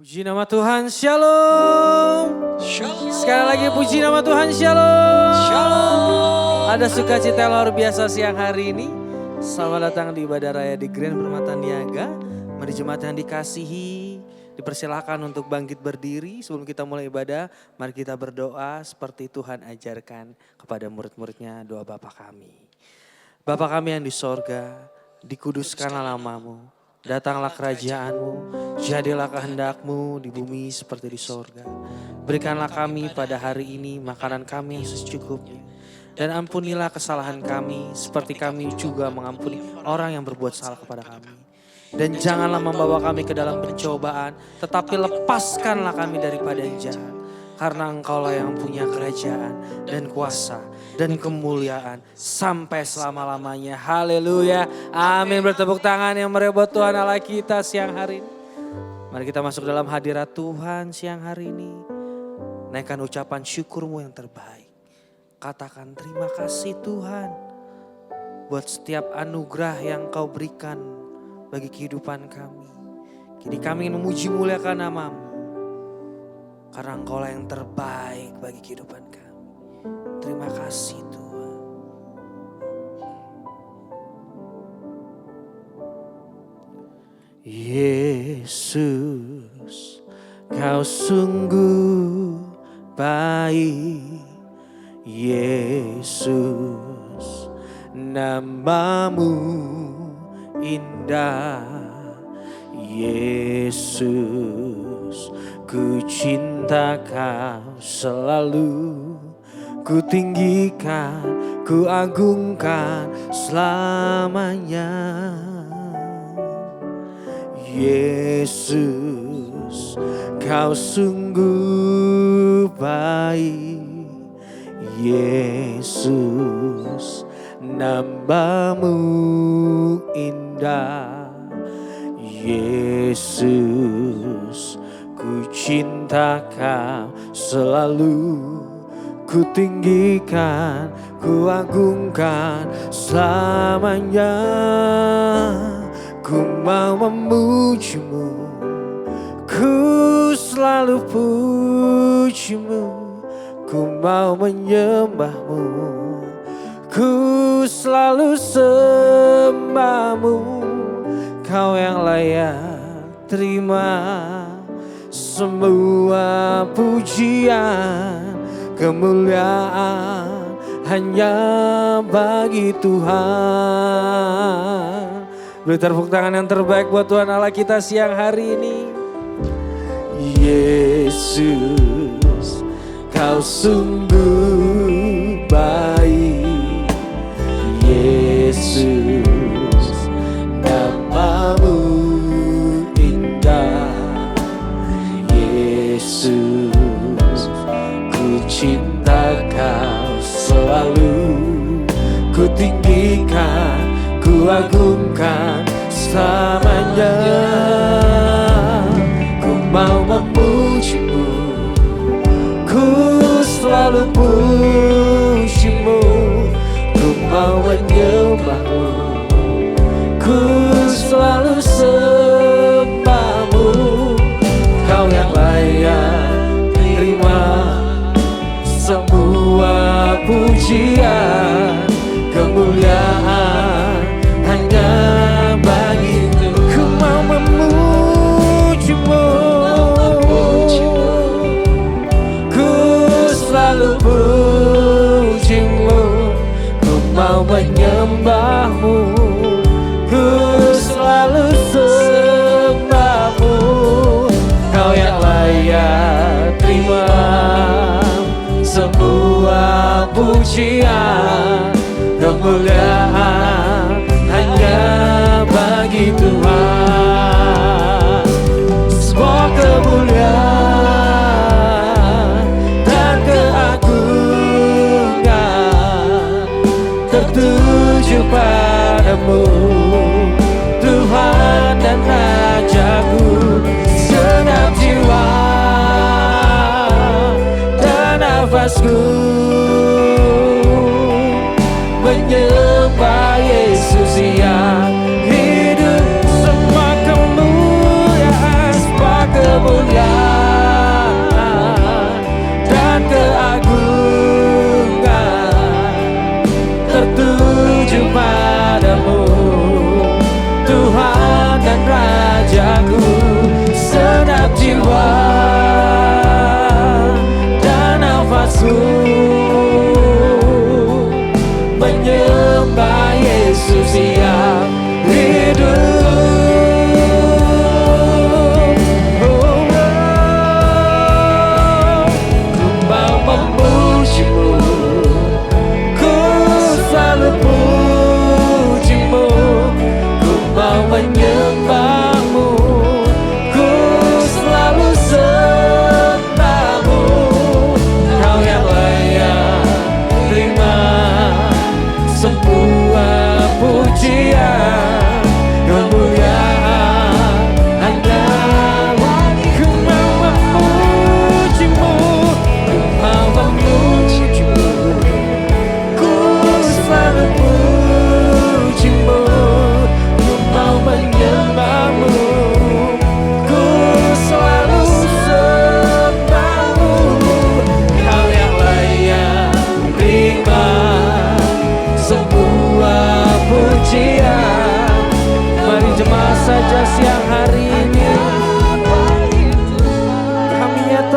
Puji nama Tuhan, Shalom. Shalom. Sekali lagi puji nama Tuhan, Shalom. Shalom. Ada sukacita luar biasa siang hari ini. Selamat datang di ibadah raya di Grand Permata Niaga. Mari jemaat yang dikasihi, dipersilahkan untuk bangkit berdiri. Sebelum kita mulai ibadah, mari kita berdoa seperti Tuhan ajarkan kepada murid-muridnya, doa Bapa kami. Bapa kami yang di sorga, dikuduskanlah namamu. Datanglah kerajaan-Mu, jadilah kehendak-Mu di bumi seperti di sorga. Berikanlah kami pada hari ini makanan kami yang secukupnya. Dan ampunilah kesalahan kami seperti kami juga mengampuni orang yang berbuat salah kepada kami. Dan janganlah membawa kami ke dalam pencobaan, tetapi lepaskanlah kami daripada yang jahat. Karena Engkaulah yang punya kerajaan dan kuasa dan kemuliaan sampai selama-lamanya. Haleluya. Amin. Bertepuk tangan yang meriah buat Tuhan Allah kita siang hari ini. Mari kita masuk dalam hadirat Tuhan siang hari ini. Naikkan ucapan syukurmu yang terbaik. Katakan terima kasih Tuhan buat setiap anugerah yang Kau berikan bagi kehidupan kami. Kini kami ingin memuji muliakan nama-Mu. Karena Engkaulah yang terbaik bagi kehidupan kami. Terima kasih Tuhan. Yesus, Kau sungguh baik. Yesus, nama-Mu indah. Yesus, ku cinta Kau selalu, ku tinggikan, ku agungkan selamanya. Yesus, Kau sungguh baik. Yesus, nama-Mu indah. Yesus, ku cinta Kau selalu, ku tinggikan, ku agungkan selamanya. Ku mau memuji-Mu, ku selalu puji-Mu. Ku mau menyembah-Mu, ku selalu sembah-Mu. Kau yang layak terima semua pujian, kemuliaan hanya bagi Tuhan. Beri tepuk tangan yang terbaik buat Tuhan Allah kita siang hari ini. Yesus, Kau sungguh baik. Yesus, nama-Mu indah. Yesus, ku cinta Kau selalu, ku tinggikan, ku agungkan selamanya. Ku mau memuji-Mu, ku selalu puji-Mu. Ku mau menyembah-Mu, ku selalu sembah-Mu. Kau yang layak terima semua pujian, kemuliaan hanya bagi-Mu. Ku mau memuji-Mu, ku selalu puji-Mu. Ku mau menyembah-Mu, ku selalu sembah-Mu. Kau yang layak terima semua pujian, kemuliaan hanya bagi Tuhan. Semua kemuliaan dan keagungan tertuju padamu, Tuhan dan Rajaku. Segenap jiwa dan nafasku menyembah Yesus yang hidup. Semua kemuliaan, semua kemuliaan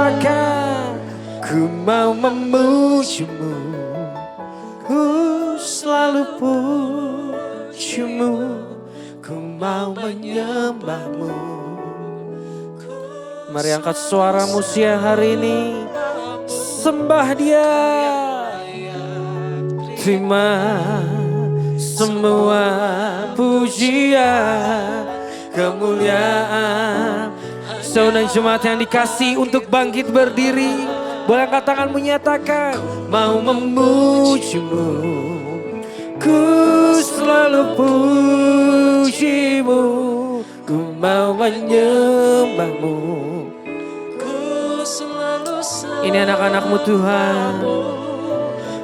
menyatakan ku mau memujimu, ku selalu pujimu, ku mau menyembahmu. Mari angkat suaramu siang hari ini, sembah Dia. Terima semua pujian, kemuliaan. Saudara jemaat yang dikasih, untuk bangkit berdiri, boleh angkat tangan menyatakan mau memujimu, ku selalu pujimu, ku mau menyembahmu. Ini anak-anakmu Tuhan,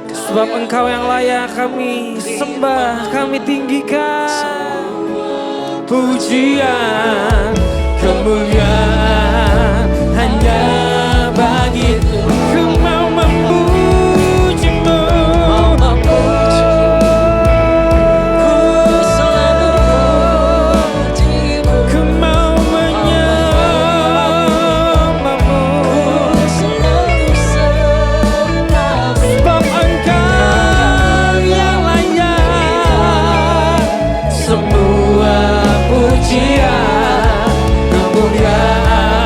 sebab Engkau yang layak kami sembah, kami tinggikan. Pujian, kemuliaan hanya bagimu. Ku mau memujimu, ku mau menyembahmu, sebab Engkau yang layak semua pujian, kemuliaan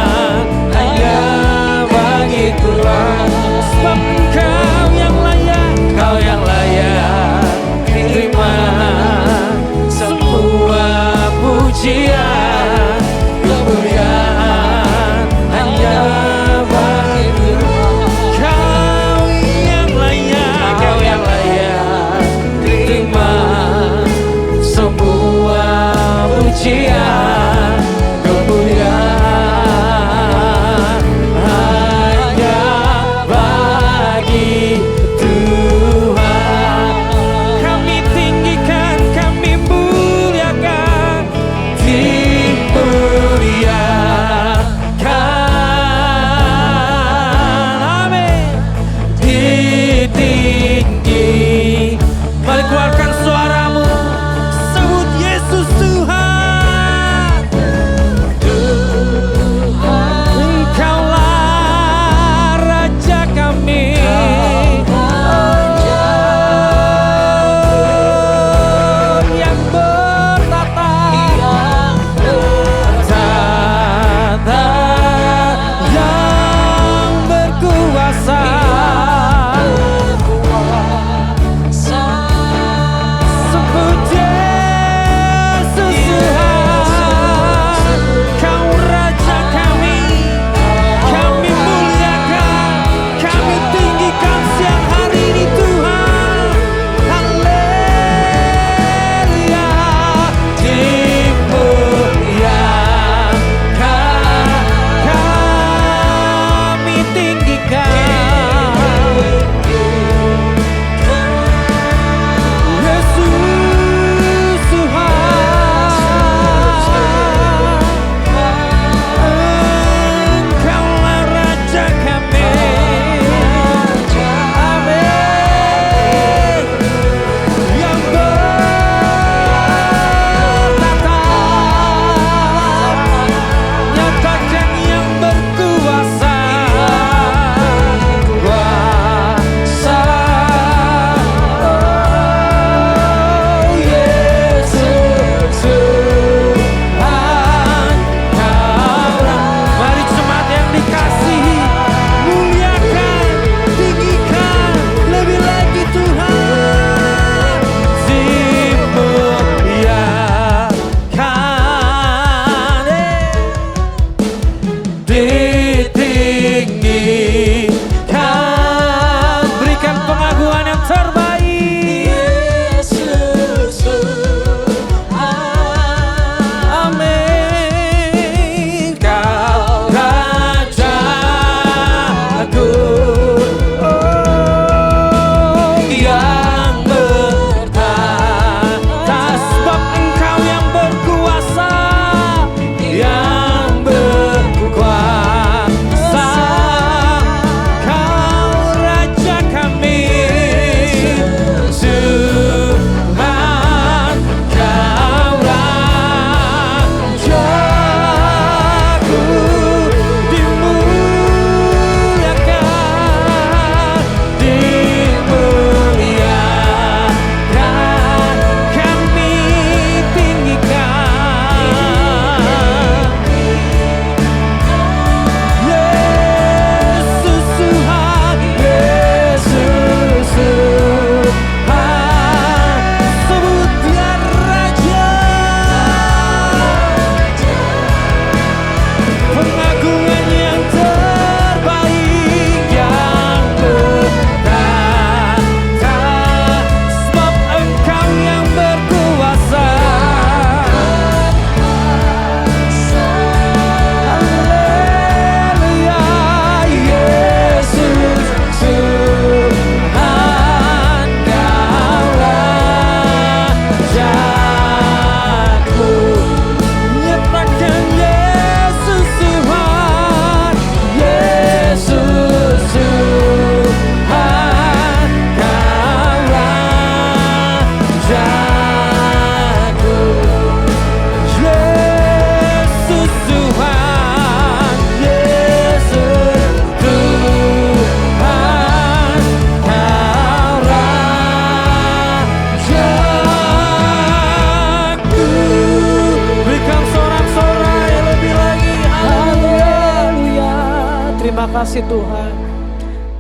Terima kasih Tuhan.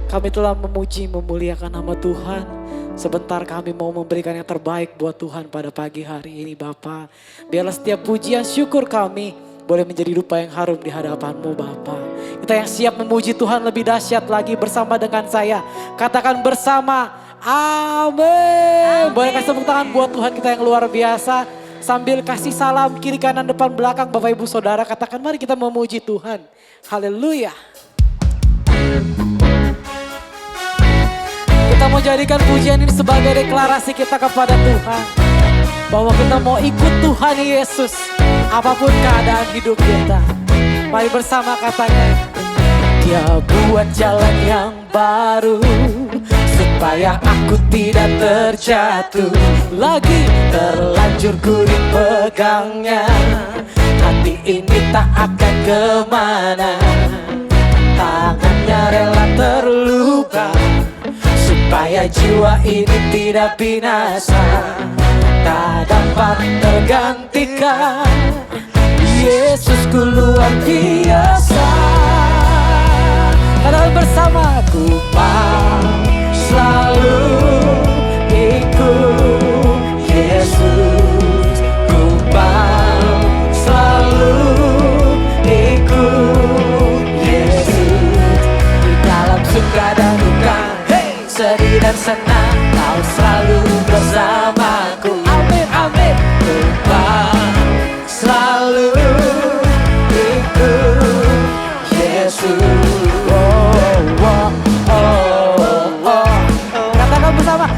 Kami telah memuji, memuliakan nama Tuhan. Sebentar kami mau memberikan yang terbaik buat Tuhan pada pagi hari ini Bapa. Biarlah setiap pujian syukur kami boleh menjadi rupa yang harum di hadapan-Mu Bapa. Kita yang siap memuji Tuhan lebih dahsyat lagi bersama dengan saya. Katakan bersama, amin. Boleh kasih tepuk tangan buat Tuhan kita yang luar biasa. Sambil kasih salam kiri kanan depan belakang Bapak Ibu Saudara. Katakan mari kita memuji Tuhan. Haleluya. Kita mau jadikan pujian ini sebagai deklarasi kita kepada Tuhan. Bahwa kita mau ikut Tuhan Yesus. Apapun keadaan hidup kita. Mari bersama katakan. Dia buat jalan yang baru. Supaya aku tidak terjatuh lagi, terlanjur ku dipegangnya. Hati ini tak akan kemana. Tangannya rela terluka supaya jiwa ini tidak binasa. Tak dapat tergantikan. Yesusku luar biasa. Katakan bersama, ku mau selalu ikut Yesus. Ku mau selalu ikut Yesus. Di dalam suka dan duka, sedih dan senang, Kau selalu bersamaku. Amin, amin. Ku mau selalu ikut Yesus. Katakan bersama.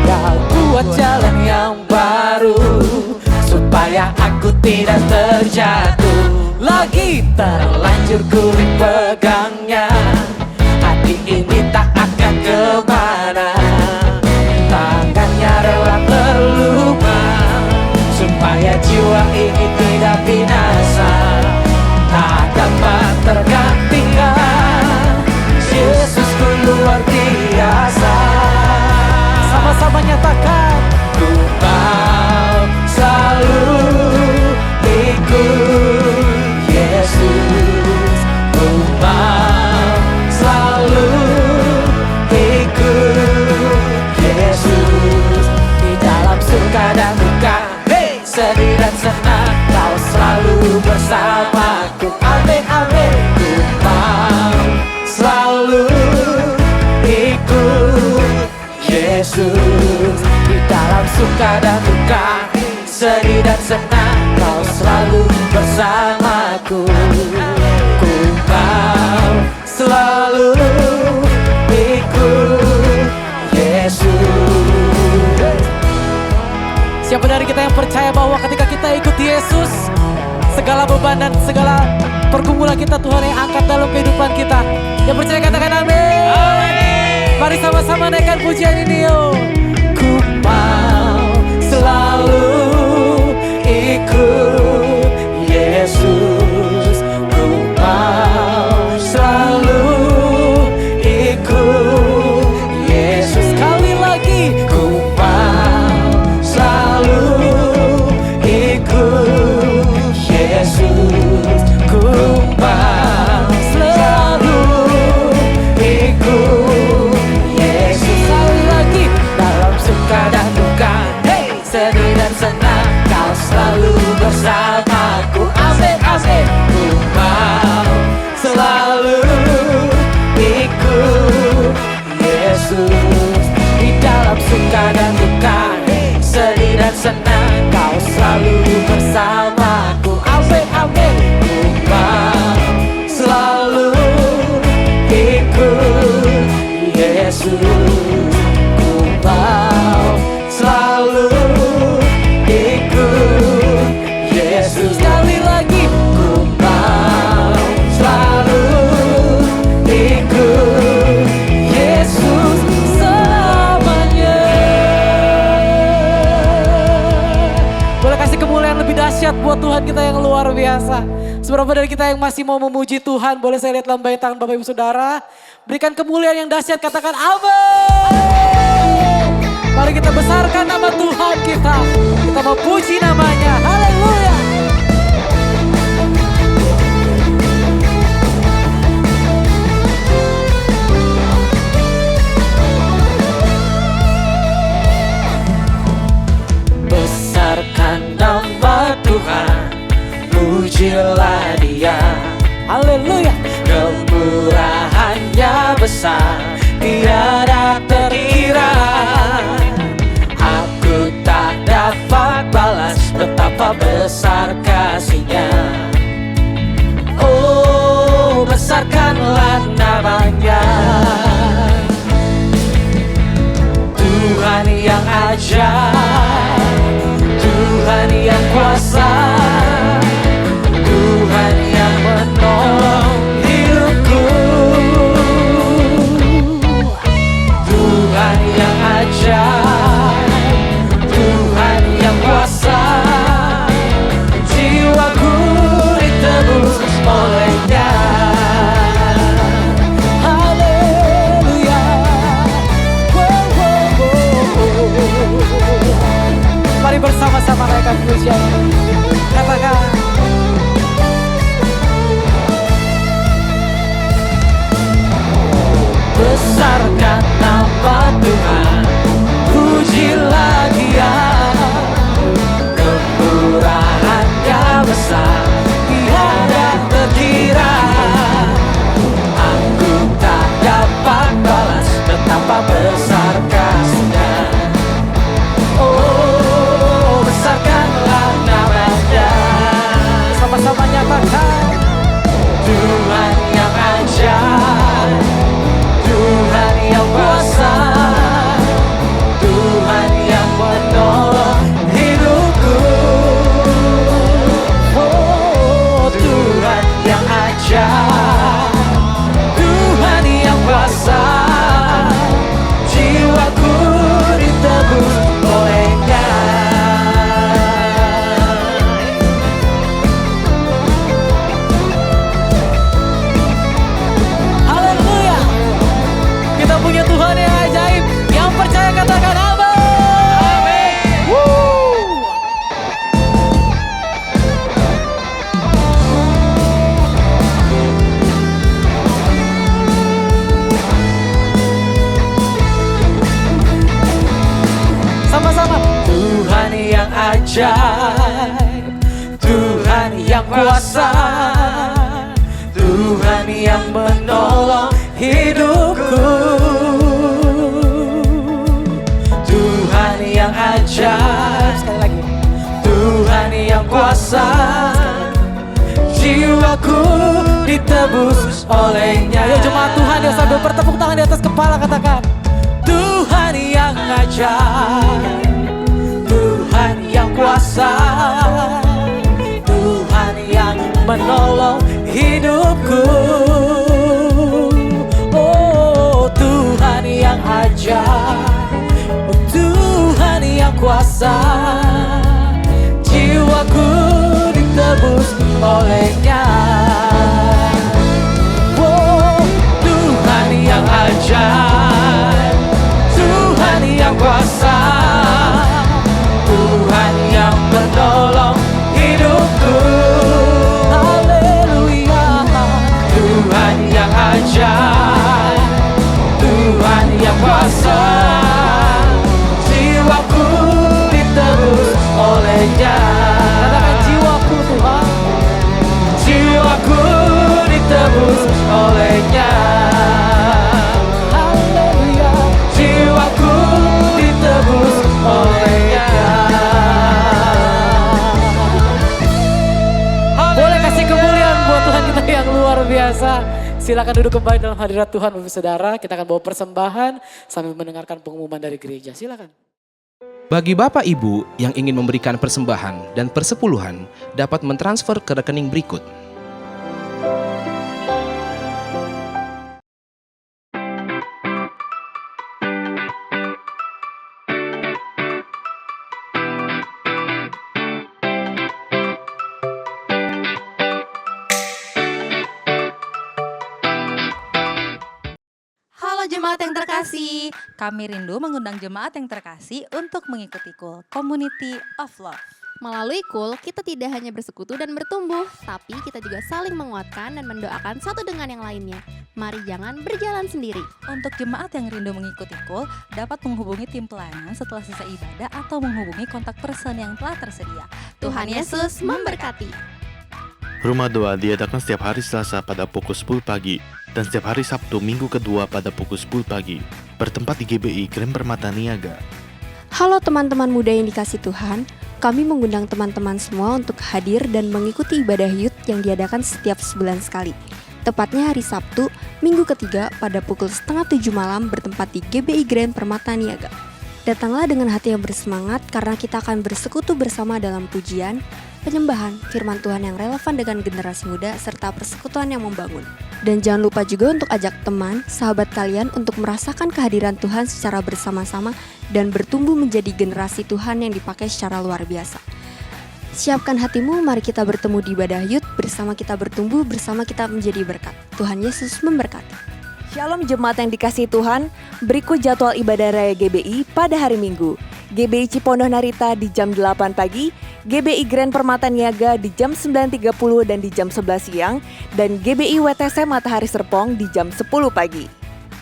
Dia buat jalan yang baru supaya aku tidak terjatuh lagi, terlanjur ku dipegangnya. Hati ini tak akan kemana. Tangannya rela terluka supaya jiwa ini tidak binasa. Tak dapat tergantikan. Yesusku luar biasa. Sama-sama nyatakan. Ku mau selalu ikut Yesus. Ku mau selalu ikut Yesus. Di dalam suka dan duka, sedih dan senang, Kau selalu bersamaku. Amin, amin. Ku mau selalu ikut Yesus. Di dalam suka dan duka, sedih dan senang, Kau selalu bersamaku. Ku mau selalu ikut Yesus. Siapa dari kita yang percaya bahwa ketika kita ikut Yesus, segala beban dan segala pergumulan kita Tuhan yang angkat dalam kehidupan kita. Yang percaya katakan amin. Amin. Mari sama-sama naikkan pujian ini yuk. Ku mau selalu ikut Yesus. Ku mau selalu ikut Yesus. Sekali lagi. Ku mau selalu ikut Yesus. Ku mau selalu ikut Yesus. Sekali lagi. Dalam suka dan duka, sedih dan senang, Kau selalu bersamaku. Amin, amin. Ku mau selalu ikut Yesus. Di dalam suka dan duka, sedih dan senang, Kau selalu bersamaku. Amin, amin. Ku mau selalu ikut Yesus. Ku mau selalu ikut Yesus. Sekali lagi. Ku mau selalu ikut Yesus selamanya. Boleh kasih kemuliaan lebih dahsyat buat Tuhan kita yang luar biasa. Seberapa dari kita yang masih mau memuji Tuhan, boleh saya lihat lambaian tangan Bapak Ibu Saudara. Berikan kemuliaan yang dahsyat, katakan amin. kita besarkan nama Tuhan kita. Kita mau puji namanya. Haleluya. Besarkan nama Tuhan, pujilah Dia. Haleluya. Kemurahannya besar, tiada terkira. Aku tak dapat balas betapa besar kasih-Nya. Oh, besarkanlah namanya. Tuhan yang ajaib, Tuhan yang kuasa, Tuhan yang menolong hidupku. Tuhan yang ajaib, Tuhan yang kuasa, jiwaku ditebus oleh-Nya. Haleluya. Wow, wow, wow. Mari bersama-sama naikkan pujian. Katakan. Besarkan nama Tuhan, pujilah Dia. Kemurahannya besar, tiada terkira. Aku tak dapat balas betapa besar kasih-Nya. Oh, besarkanlah namanya. Sama-sama nyatakan. Tuhan yang ajaib, Tuhan yang kuasa, Tuhan yang menolong hidupku. Oh, Tuhan yang ajaib, Tuhan yang kuasa, jiwaku ditebus oleh-Nya. Haleluya. Kita punya Tuhan yang ajaib. Yang percaya katakan amin. Woo. Sama-sama. Tuhan yang ajaib, Tuhan yang kuasa, Tuhan yang menolong hidupku. Tuhan yang ajaib, sekali lagi. Tuhan yang kuasa, jiwaku ditebus oleh-Nya. Ayo jemaat Tuhan yang sambil bertepuk tangan di atas kepala katakan. Tuhan yang ajaib, Tuhan yang kuasa, Tuhan yang menolong hidupku. Oh, Tuhan yang ajaib, Tuhan yang kuasa, jiwaku ditebus oleh-Nya. Oh, Tuhan yang ajaib, Tuhan yang kuasa, Tuhan yang menolong hidupku. Haleluya. Tuhan yang ajaib, Tuhan yang kuasa, jiwaku ditebus oleh-Nya. Katakan jiwaku Tuhan, jiwaku ditebus oleh-Nya. Haleluya. Jiwaku ditebus oleh-Nya. Boleh kasih kemuliaan buat Tuhan kita yang luar biasa. Silakan duduk kembali dalam hadirat Tuhan, Bapak Saudara. Kita akan bawa persembahan sambil mendengarkan pengumuman dari gereja. Silakan. Bagi Bapak Ibu yang ingin memberikan persembahan dan persepuluhan dapat mentransfer ke rekening berikut. jemaat yang terkasih, kami rindu mengundang jemaat yang terkasih untuk mengikuti KUL, Community of Love. Melalui KUL, kita tidak hanya bersekutu dan bertumbuh, tapi kita juga saling menguatkan dan mendoakan satu dengan yang lainnya. Mari jangan berjalan sendiri. Untuk jemaat yang rindu mengikuti KUL, dapat menghubungi tim pelayanan setelah selesai ibadah atau menghubungi kontak person yang telah tersedia. Tuhan Yesus memberkati. Rumah Doa diadakan setiap hari Selasa pada pukul 10 pagi dan setiap hari Sabtu minggu kedua pada pukul 10 pagi. Bertempat di GBI Grand Permata Niaga. Halo teman-teman muda yang dikasih Tuhan, kami mengundang teman-teman semua untuk hadir dan mengikuti ibadah youth yang diadakan setiap sebulan sekali. Tepatnya hari Sabtu, minggu ketiga pada pukul 6:30 malam bertempat di GBI Grand Permata Niaga. Datanglah dengan hati yang bersemangat karena kita akan bersekutu bersama dalam pujian, penyembahan, firman Tuhan yang relevan dengan generasi muda, serta persekutuan yang membangun. Dan jangan lupa juga untuk ajak teman, sahabat kalian untuk merasakan kehadiran Tuhan secara bersama-sama dan bertumbuh menjadi generasi Tuhan yang dipakai secara luar biasa. Siapkan hatimu, mari kita bertemu di ibadah youth, bersama kita bertumbuh, bersama kita menjadi berkat. Tuhan Yesus memberkati. Shalom jemaat yang dikasihi Tuhan, berikut jadwal ibadah raya GBI pada hari Minggu. GBI Cipondoh Narita di jam 8 pagi, GBI Grand Permata Niaga di jam 9.30 dan di jam 11 siang, dan GBI WTC Matahari Serpong di jam 10 pagi.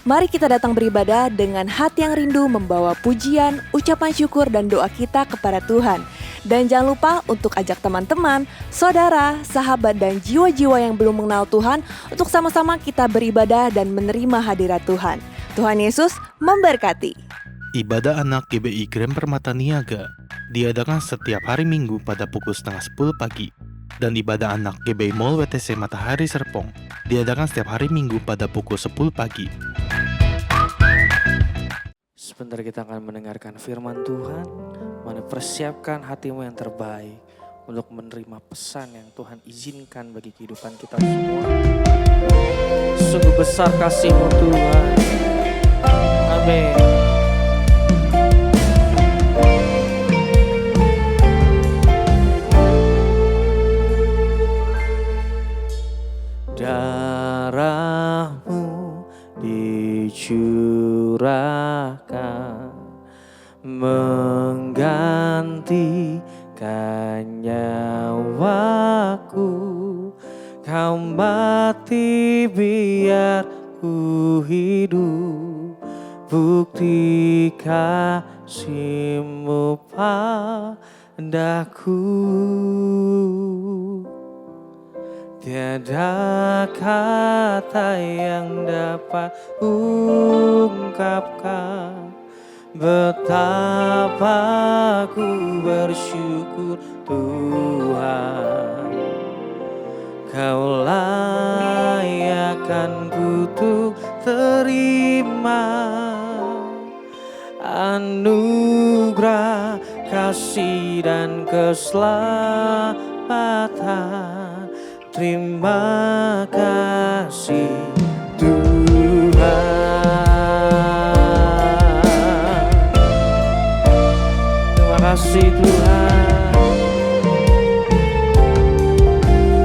Mari kita datang beribadah dengan hati yang rindu membawa pujian, ucapan syukur dan doa kita kepada Tuhan. Dan jangan lupa untuk ajak teman-teman, saudara, sahabat dan jiwa-jiwa yang belum mengenal Tuhan untuk sama-sama kita beribadah dan menerima hadirat Tuhan. Tuhan Yesus memberkati. Ibadah anak GBI Grand Permata Niaga diadakan setiap hari Minggu pada pukul 9:30 pagi. Dan ibadah anak GBI Mall WTC Matahari Serpong diadakan setiap hari Minggu pada pukul 10 pagi. Sebentar kita akan mendengarkan firman Tuhan. Mari persiapkan hatimu yang terbaik untuk menerima pesan yang Tuhan izinkan bagi kehidupan kita semua. Sungguh besar kasih-Mu Tuhan. Amin. Darah-Mu dicurahkan menggantikan nyawaku. Kau mati biar ku hidup, bukti kasih-Mu padaku. Tiada kata yang dapat ungkapkan betapa ku bersyukur Tuhan. Kau layakkan ku terima anugerah kasih dan keselamatan. Terima kasih Tuhan. Terima kasih Tuhan.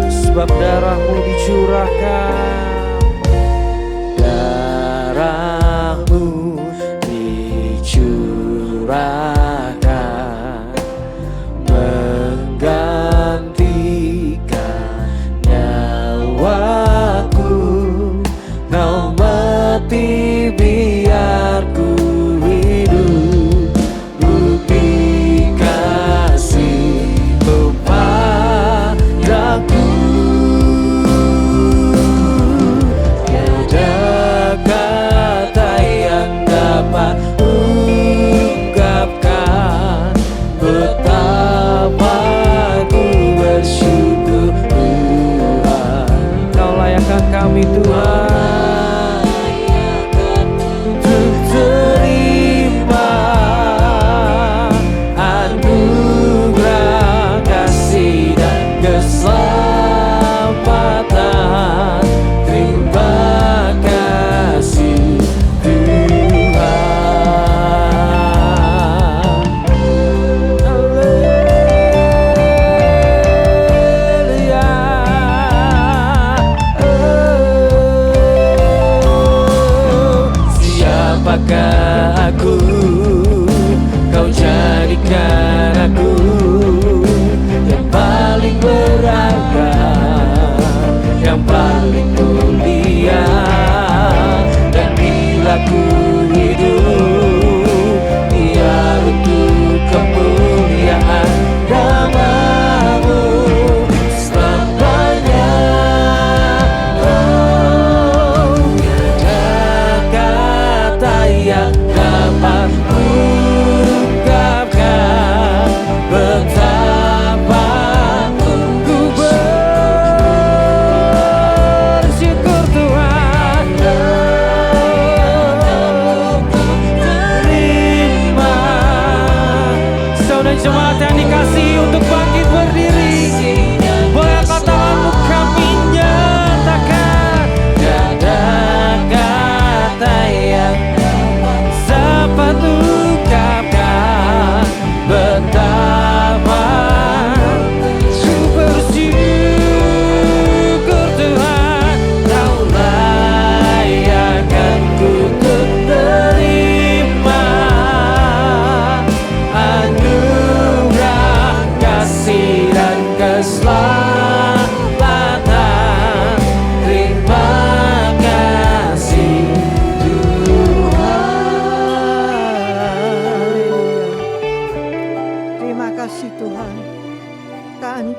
Sebab darah-Mu dicurahkan. Darah-Mu dicurahkan menggantikan nyawaku. Kau mati biar ku hidup, bukti kasih-Mu padaku. Tiada kata yang dapat ungkapkan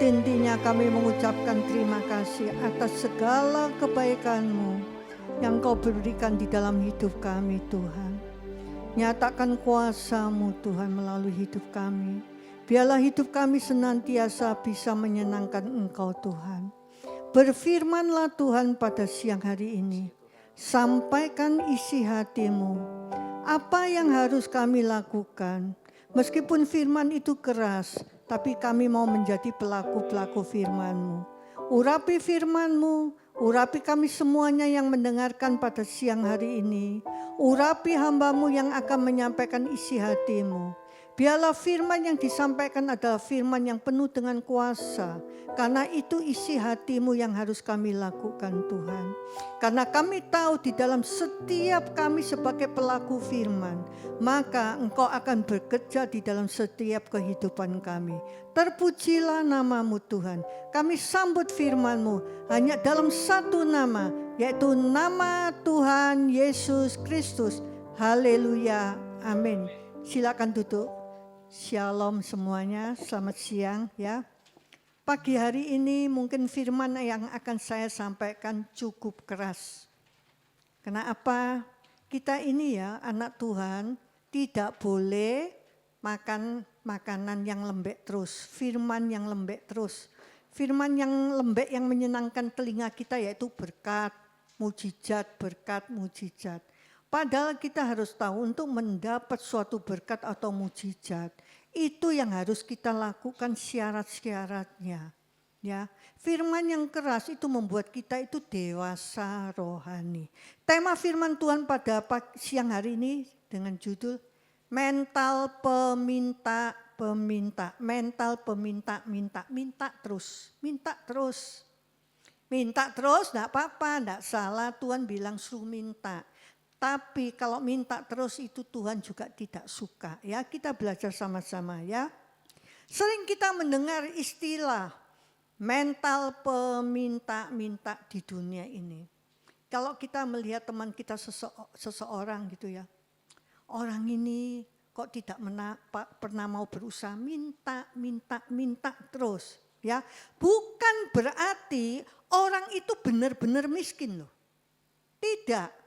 Inti-intinya kami mengucapkan terima kasih atas segala kebaikan-Mu yang Kau berikan di dalam hidup kami Tuhan. Nyatakan kuasa-Mu Tuhan melalui hidup kami. Biarlah hidup kami senantiasa bisa menyenangkan Engkau Tuhan. Berfirmanlah Tuhan pada siang hari ini. Sampaikan isi hati-Mu. Apa yang harus kami lakukan? Meskipun firman itu keras, tapi kami mau menjadi pelaku-pelaku firman-Mu. Urapi firman-Mu, urapi kami semuanya yang mendengarkan pada siang hari ini. Urapi hamba-Mu yang akan menyampaikan isi hati-Mu. Biarlah firman yang disampaikan adalah firman yang penuh dengan kuasa. Karena itu isi hati-Mu yang harus kami lakukan Tuhan. Karena kami tahu di dalam setiap kami sebagai pelaku firman, maka Engkau akan bekerja di dalam setiap kehidupan kami. Terpujilah nama-Mu Tuhan. Kami sambut firman-Mu hanya dalam satu nama, yaitu nama Tuhan Yesus Kristus. Haleluya. Amin. Silakan duduk. Shalom semuanya, selamat siang ya. Pagi hari ini mungkin firman yang akan saya sampaikan cukup keras. Kenapa? Kita ini ya anak Tuhan tidak boleh makan makanan yang lembek terus, firman yang lembek terus. Firman yang lembek yang menyenangkan telinga kita yaitu berkat, mujizat, berkat, mujizat. Padahal kita harus tahu untuk mendapat suatu berkat atau mujizat, itu yang harus kita lakukan syarat-syaratnya. Ya, firman yang keras itu membuat kita itu dewasa rohani. Tema firman Tuhan pada siang hari ini dengan judul mental peminta, mental peminta, minta terus. Minta terus, enggak apa-apa, enggak salah, Tuhan bilang suruh minta. Tapi kalau minta terus itu Tuhan juga tidak suka. Ya, kita belajar sama-sama ya. Sering kita mendengar istilah mental peminta-minta di dunia ini. Kalau kita melihat teman kita seseorang gitu ya. Orang ini kok tidak pernah mau berusaha minta terus. Ya, bukan berarti orang itu benar-benar miskin loh. Tidak.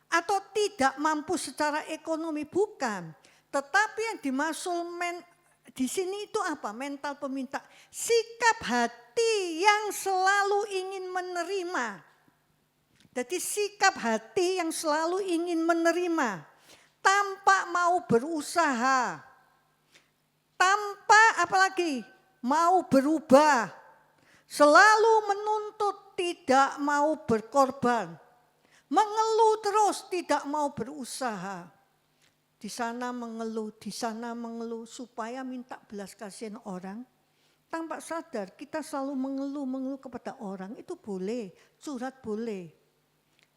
Atau tidak mampu secara ekonomi, bukan. Tetapi yang dimaksud di sini itu apa? Mental peminta. Sikap hati yang selalu ingin menerima. Jadi sikap hati yang selalu ingin menerima. Tanpa mau berusaha. Tanpa apalagi mau berubah. Selalu menuntut, tidak mau berkorban. Mengeluh terus, tidak mau berusaha. Di sana mengeluh, di sana mengeluh supaya minta belas kasihan orang. Tanpa sadar kita selalu mengeluh kepada orang, itu boleh, curhat boleh.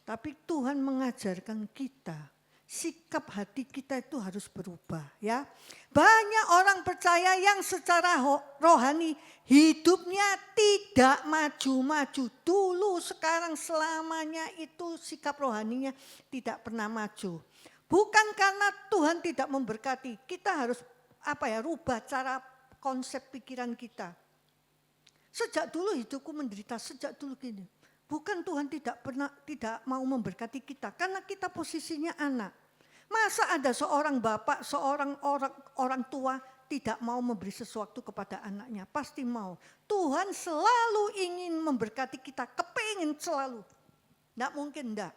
Tapi Tuhan mengajarkan kita, sikap hati kita itu harus berubah ya. Banyak orang percaya yang secara rohani hidupnya tidak maju-maju. Dulu, sekarang, selamanya itu sikap rohaninya tidak pernah maju. Bukan karena Tuhan tidak memberkati, kita harus rubah cara konsep pikiran kita. Sejak dulu hidupku menderita, sejak dulu gini. Bukan Tuhan tidak mau memberkati kita, karena kita posisinya anak. Masa ada seorang bapak, seorang orang tua tidak mau memberi sesuatu kepada anaknya? Pasti mau. Tuhan selalu ingin memberkati kita, kepingin selalu. Tidak mungkin enggak.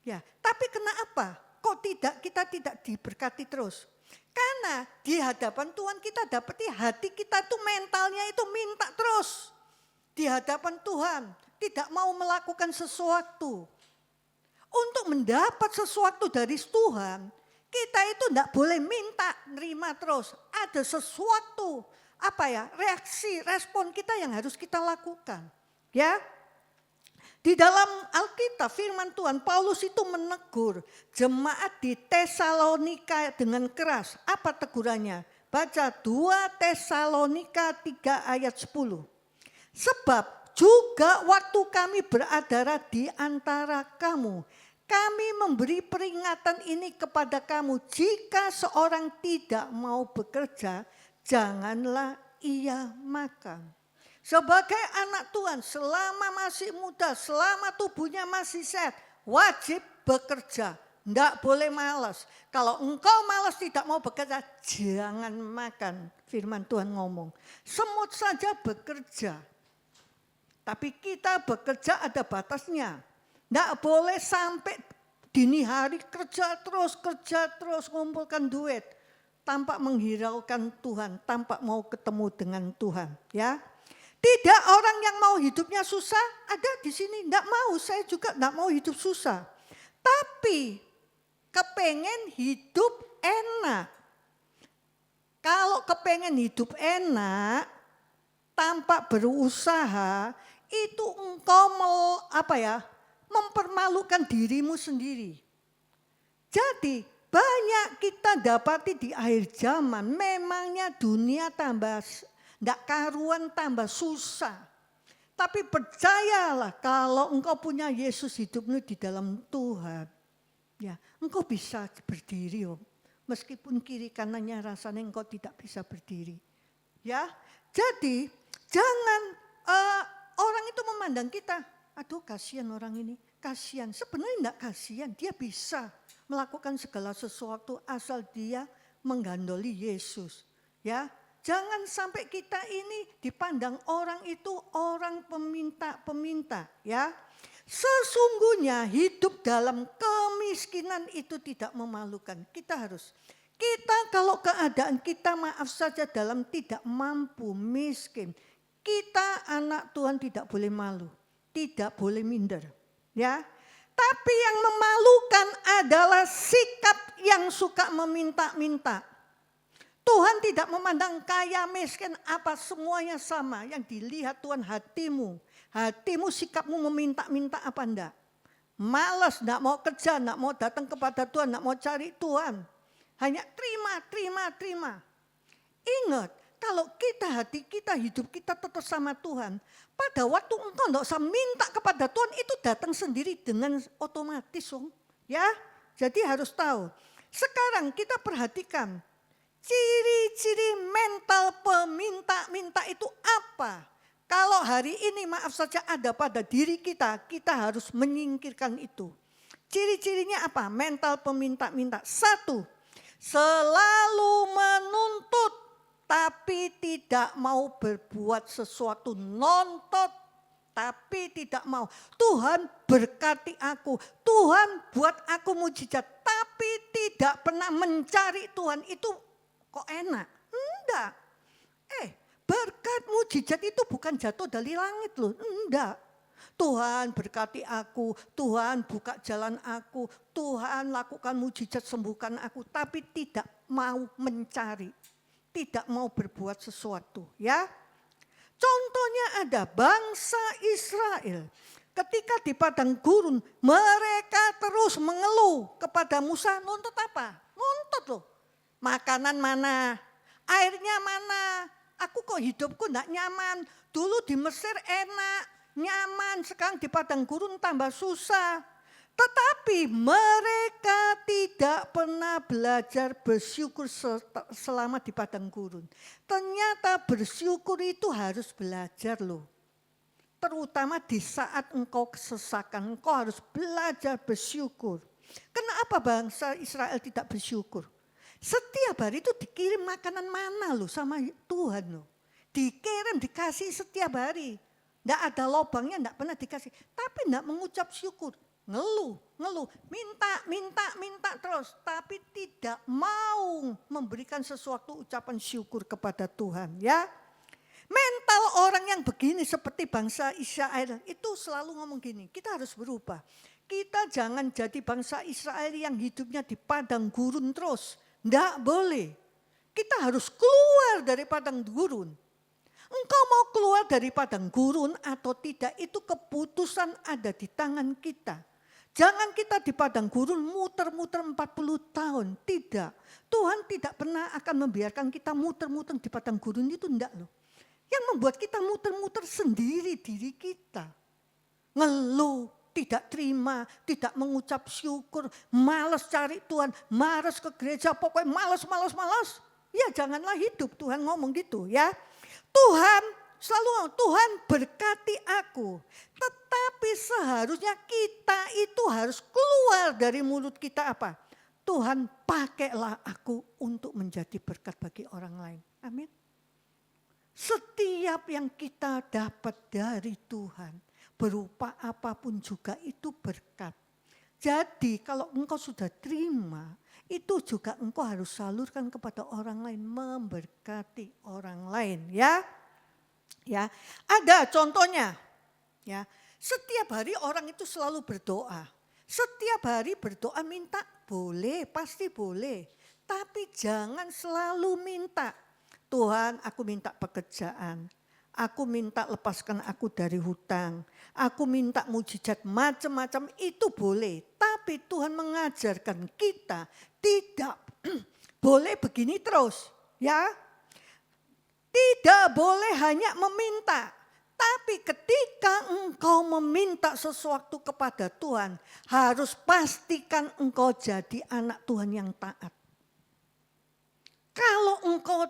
Ya, tapi kenapa? Kok kita tidak diberkati terus? Karena di hadapan Tuhan kita dapati hati kita tuh mentalnya itu minta terus. Di hadapan Tuhan tidak mau melakukan sesuatu. Untuk mendapat sesuatu dari Tuhan, kita itu tidak boleh minta, nerima terus. Ada sesuatu, reaksi, respon kita yang harus kita lakukan. Ya, di dalam Alkitab firman Tuhan, Paulus itu menegur jemaat di Tesalonika dengan keras. Apa tegurannya? Baca 2 Tesalonika 3 ayat 10. Sebab juga waktu kami berada di antara kamu, kami memberi peringatan ini kepada kamu. Jika seorang tidak mau bekerja, janganlah ia makan. Sebagai anak Tuhan, selama masih muda, selama tubuhnya masih sehat, wajib bekerja. Tidak boleh malas. Kalau engkau malas tidak mau bekerja, jangan makan. Firman Tuhan ngomong, semut saja bekerja. Tapi kita bekerja ada batasnya. Tidak boleh sampai dini hari kerja terus ngumpulkan duit. Tanpa menghiraukan Tuhan, tanpa mau ketemu dengan Tuhan. Ya. Tidak orang yang mau hidupnya susah ada di sini. Tidak mau, saya juga tidak mau hidup susah. Tapi kepengen hidup enak. Kalau kepengen hidup enak tanpa berusaha, itu engkau mempermalukan dirimu sendiri. Jadi banyak kita dapati di akhir zaman, memangnya dunia tambah tidak karuan, tambah susah. Tapi percayalah kalau engkau punya Yesus hidupmu di dalam Tuhan. Ya, engkau bisa berdiri. Meskipun kiri kanannya rasanya engkau tidak bisa berdiri. Ya, jadi jangan orang itu memandang kita. Aduh kasihan orang ini, kasihan. Sebenarnya tidak kasihan, dia bisa melakukan segala sesuatu asal dia menggandoli Yesus. Ya. Jangan sampai kita ini dipandang orang itu orang peminta-peminta, ya. Sesungguhnya hidup dalam kemiskinan itu tidak memalukan. Kita kalau keadaan kita maaf saja dalam tidak mampu, miskin, kita anak Tuhan tidak boleh malu, tidak boleh minder, ya. Tapi yang memalukan adalah sikap yang suka meminta-minta. Tuhan tidak memandang kaya miskin apa semuanya sama. Yang dilihat Tuhan hatimu. Hatimu sikapmu meminta-minta apa enggak. Malas, enggak mau kerja, enggak mau datang kepada Tuhan, enggak mau cari Tuhan. Hanya terima. Ingat, kalau hati kita, hidup kita tetap sama Tuhan. Pada waktu engkau enggak usah minta kepada Tuhan, itu datang sendiri dengan otomatis. Ya, jadi harus tahu. Sekarang kita perhatikan. Ciri-ciri mental peminta-minta itu apa? Kalau hari ini maaf saja ada pada diri kita, kita harus menyingkirkan itu. Ciri-cirinya apa? Mental peminta-minta. 1, selalu menuntut tapi tidak mau berbuat sesuatu. Nontot tapi tidak mau. Tuhan berkati aku, Tuhan buat aku mujizat, tapi tidak pernah mencari Tuhan. Itu kok enak? Enggak. Berkat mujizat itu bukan jatuh dari langit loh. Enggak. Tuhan berkati aku, Tuhan buka jalan aku, Tuhan lakukan mujizat sembuhkan aku. Tapi tidak mau mencari, tidak mau berbuat sesuatu. Ya. Contohnya ada bangsa Israel. Ketika di padang gurun, mereka terus mengeluh kepada Musa. Nuntut apa? Nuntut loh. Makanan mana? Airnya mana? Aku kok hidupku enggak nyaman. Dulu di Mesir enak, nyaman. Sekarang di padang gurun tambah susah. Tetapi mereka tidak pernah belajar bersyukur selama di padang gurun. Ternyata bersyukur itu harus belajar loh. Terutama di saat engkau kesesakan, engkau harus belajar bersyukur. Kenapa bangsa Israel tidak bersyukur? Setiap hari itu dikirim makanan mana loh sama Tuhan loh. Dikirim, dikasih setiap hari. Tidak ada lobangnya, tidak pernah dikasih. Tapi tidak mengucap syukur. Ngeluh, minta terus. Tapi tidak mau memberikan sesuatu ucapan syukur kepada Tuhan. Ya. Mental orang yang begini seperti bangsa Israel itu selalu ngomong gini. Kita harus berubah. Kita jangan jadi bangsa Israel yang hidupnya di padang gurun terus. Tidak boleh. Kita harus keluar dari padang gurun. Engkau mau keluar dari padang gurun atau tidak, itu keputusan ada di tangan kita. Jangan kita di padang gurun muter-muter 40 tahun. Tidak. Tuhan tidak pernah akan membiarkan kita muter-muter di padang gurun itu, enggak loh. Yang membuat kita muter-muter sendiri diri kita. Ngeluh. Tidak terima, tidak mengucap syukur, malas cari Tuhan, malas ke gereja, pokoknya malas. Ya janganlah hidup, Tuhan ngomong gitu ya. Tuhan selalu Tuhan berkati aku. Tetapi seharusnya kita itu harus keluar dari mulut kita apa? Tuhan pakailah aku untuk menjadi berkat bagi orang lain. Amin. Setiap yang kita dapat dari Tuhan, berupa apapun juga itu berkat. Jadi kalau engkau sudah terima, itu juga engkau harus salurkan kepada orang lain, memberkati orang lain, ya. Ya, ada contohnya. Ya, setiap hari orang itu selalu berdoa. Setiap hari berdoa minta boleh, pasti boleh. Tapi jangan selalu minta. Tuhan, aku minta pekerjaan. Aku minta lepaskan aku dari hutang. Aku minta mujizat macam-macam, itu boleh. Tapi Tuhan mengajarkan kita tidak boleh begini terus, ya. Tidak boleh hanya meminta. Tapi ketika engkau meminta sesuatu kepada Tuhan, harus pastikan engkau jadi anak Tuhan yang taat. Kalau engkau